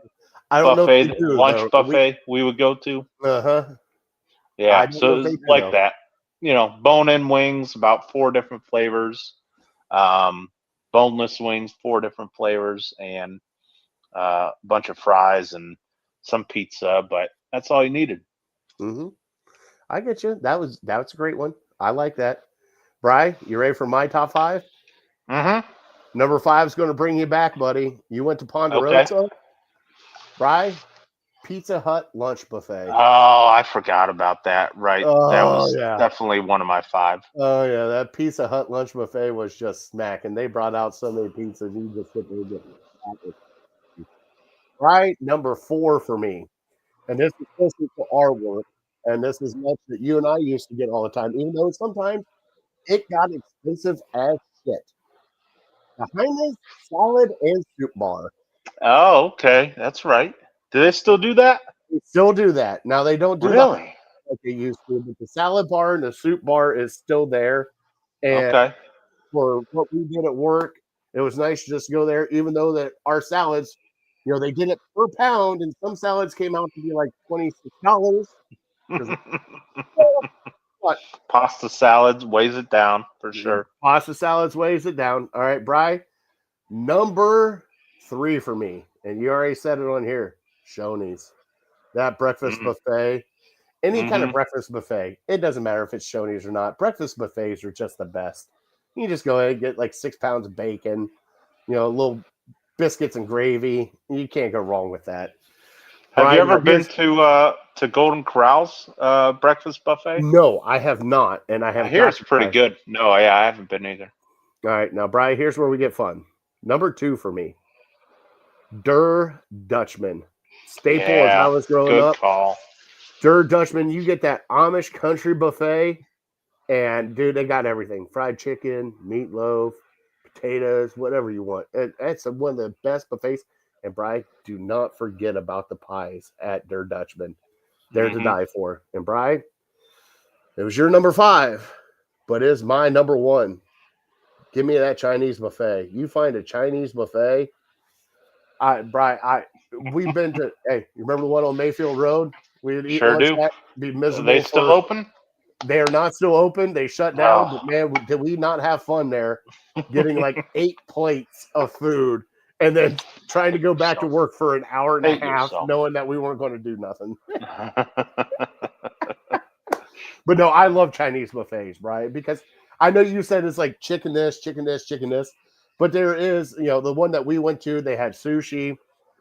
I don't know buffet, if they do, lunch though. buffet we would go to. I Yeah, don't know so if they it's do, like though. that. Bone-in wings, about 4 different flavors. Boneless wings, 4 different flavors, and a bunch of fries and some pizza. But that's all you needed. I get you. That's a great one. I like that. Bri, you ready for my top 5? Mm-hmm. Number 5 is going to bring you back, buddy. You went to Ponderosa. Okay. Bri, Pizza Hut lunch buffet. Oh, I forgot about that. Right. That was yeah. definitely one of my 5. Oh yeah, that Pizza Hut lunch buffet was just smack, and they brought out so many pizzas. You just sit there and get it. Right, number 4 for me, and this is closer to our work, and this is much that you and I used to get all the time, even though sometimes it got expensive as shit. The Heinz salad and soup bar. Oh, okay. That's right. Do they still do that? They still do that. Now they don't do that Really? like they used to, but the salad bar and the soup bar is still there. And Okay. for what we did at work, it was nice to just go there, even though that our salads, they did it per pound, and some salads came out to be like $26. But Pasta salads weighs it down for sure. pasta salads weighs it down. All right, Bri, number 3 for me, and you already said it on here, Shoney's. That breakfast buffet, any kind of breakfast buffet, it doesn't matter if it's Shoney's or not. Breakfast buffets are just the best. You just go ahead and get like 6 pounds of bacon, little biscuits and gravy. You can't go wrong with that. Have Brian, you ever been to Golden Corral's breakfast buffet? No, I have not, and I have. I hear it's pretty good. No, yeah, I haven't been either. All right, now, Brian, here's where we get fun. Number 2 for me, Der Dutchman. Staple as I was growing good up. Call. Der Dutchman, you get that Amish country buffet, and dude, they got everything: fried chicken, meatloaf, potatoes, whatever you want. That's one of the best buffets. And Bri, do not forget about the pies at Der Dutchman. They're to die for. And Bri, it was your number 5, but it's my number 1. Give me that Chinese buffet. You find a Chinese buffet. We've been to. Hey, you remember the one on Mayfield Road? We would eat Sure lunch do. at, be miserable. Are they still open? They are not still open. They shut down. Oh. But man, did we not have fun there? Getting like 8 plates of food and then trying to go back to work for an hour and a half, knowing that we weren't going to do nothing. But no, I love Chinese buffets, right? Because I know you said it's like chicken this, chicken this, chicken this. But there is, the one that we went to, they had sushi.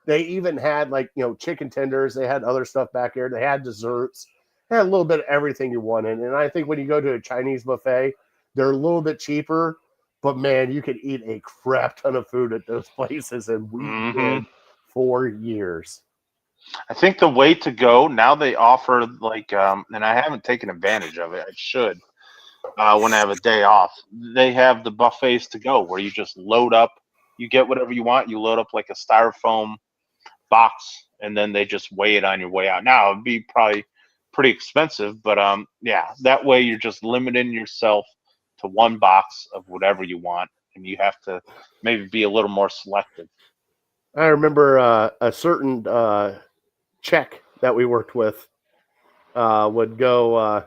They even had like, chicken tenders. They had other stuff back there. They had desserts. They had a little bit of everything you wanted. And I think when you go to a Chinese buffet, they're a little bit cheaper. But man, you can eat a crap ton of food at those places. And we did for years. I think the way to go, now they offer like, and I haven't taken advantage of it. I should. When I have a day off, they have the buffets to go where you just load up. You get whatever you want. You load up like a styrofoam box, and then they just weigh it on your way out. Now it'd be probably pretty expensive, but yeah, that way you're just limiting yourself to one box of whatever you want, and you have to maybe be a little more selective. I remember a certain Czech that we worked with would go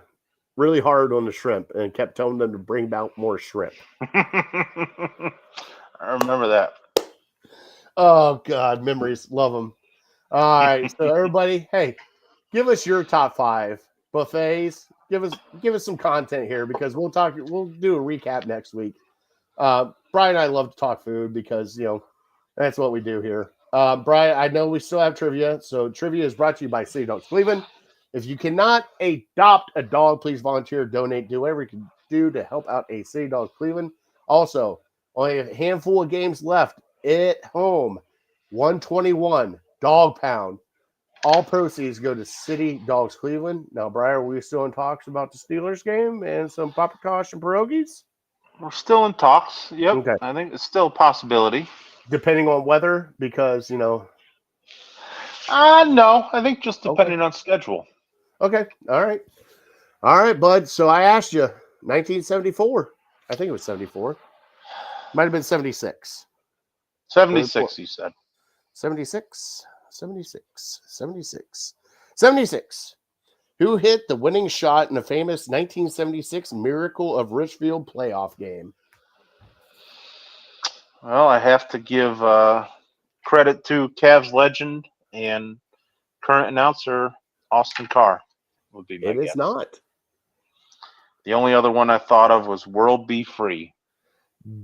really hard on the shrimp and kept telling them to bring out more shrimp. I remember that. Oh God, memories, love them. All right, so everybody, hey, give us your top 5 buffets. Give us some content here because we'll do a recap next week. Brian and I love to talk food because that's what we do here. Brian, I know we still have trivia, so trivia is brought to you by City Dogs Cleveland. If you cannot adopt a dog, please volunteer, donate, do whatever you can do to help out a City Dogs Cleveland. Also, only a handful of games left at home. 121 Dog Pound. All proceeds go to City Dogs Cleveland. Now, Brian, are we still in talks about the Steelers game and some paprikash and pierogies? We're still in talks. Yep. Okay. I think it's still a possibility. Depending on weather, because, no. I think just depending on schedule. Okay. All right, bud. So I asked you, 1974. I think it was 74. Might have been 76. 76, you said. 76. 76. Who hit the winning shot in the famous 1976 Miracle of Richfield playoff game? Well, I have to give credit to Cavs legend and current announcer Austin Carr. Would be my guess. It is not. The only other one I thought of was World Be Free.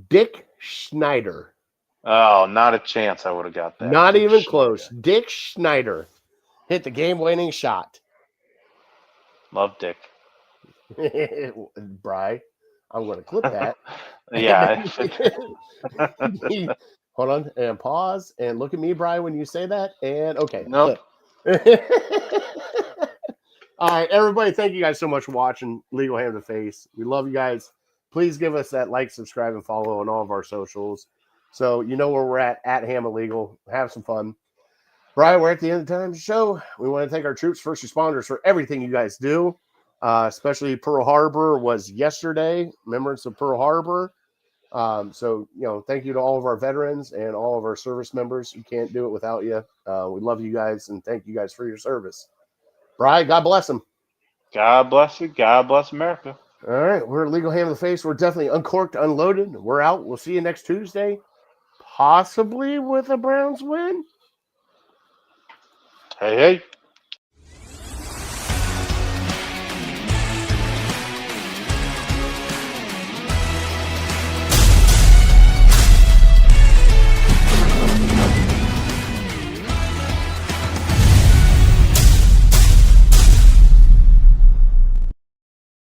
Dick Schneider. Oh, not a chance I would have got that. Not even close. Dick Schneider hit the game-winning shot. Love Dick. Bri, I'm going to clip that. Yeah. Hold on and pause and look at me, Bri, when you say that. And okay. Nope. All right, everybody, thank you guys so much for watching Legal Ham to Face. We love you guys. Please give us that like, subscribe, and follow on all of our socials. So you know where we're at Ham Illegal. Have some fun. Brian, we're at the end of the time of the show. We want to thank our troops, first responders for everything you guys do. especially Pearl Harbor was yesterday, remembrance of Pearl Harbor. So, thank you to all of our veterans and all of our service members. We can't do it without you. We love you guys and thank you guys for your service. Brian, God bless them. God bless you. God bless America. All right. We're Legal Hand of the Face. We're definitely uncorked, unloaded. We're out. We'll see you next Tuesday, possibly with a Browns win. Hey, hey.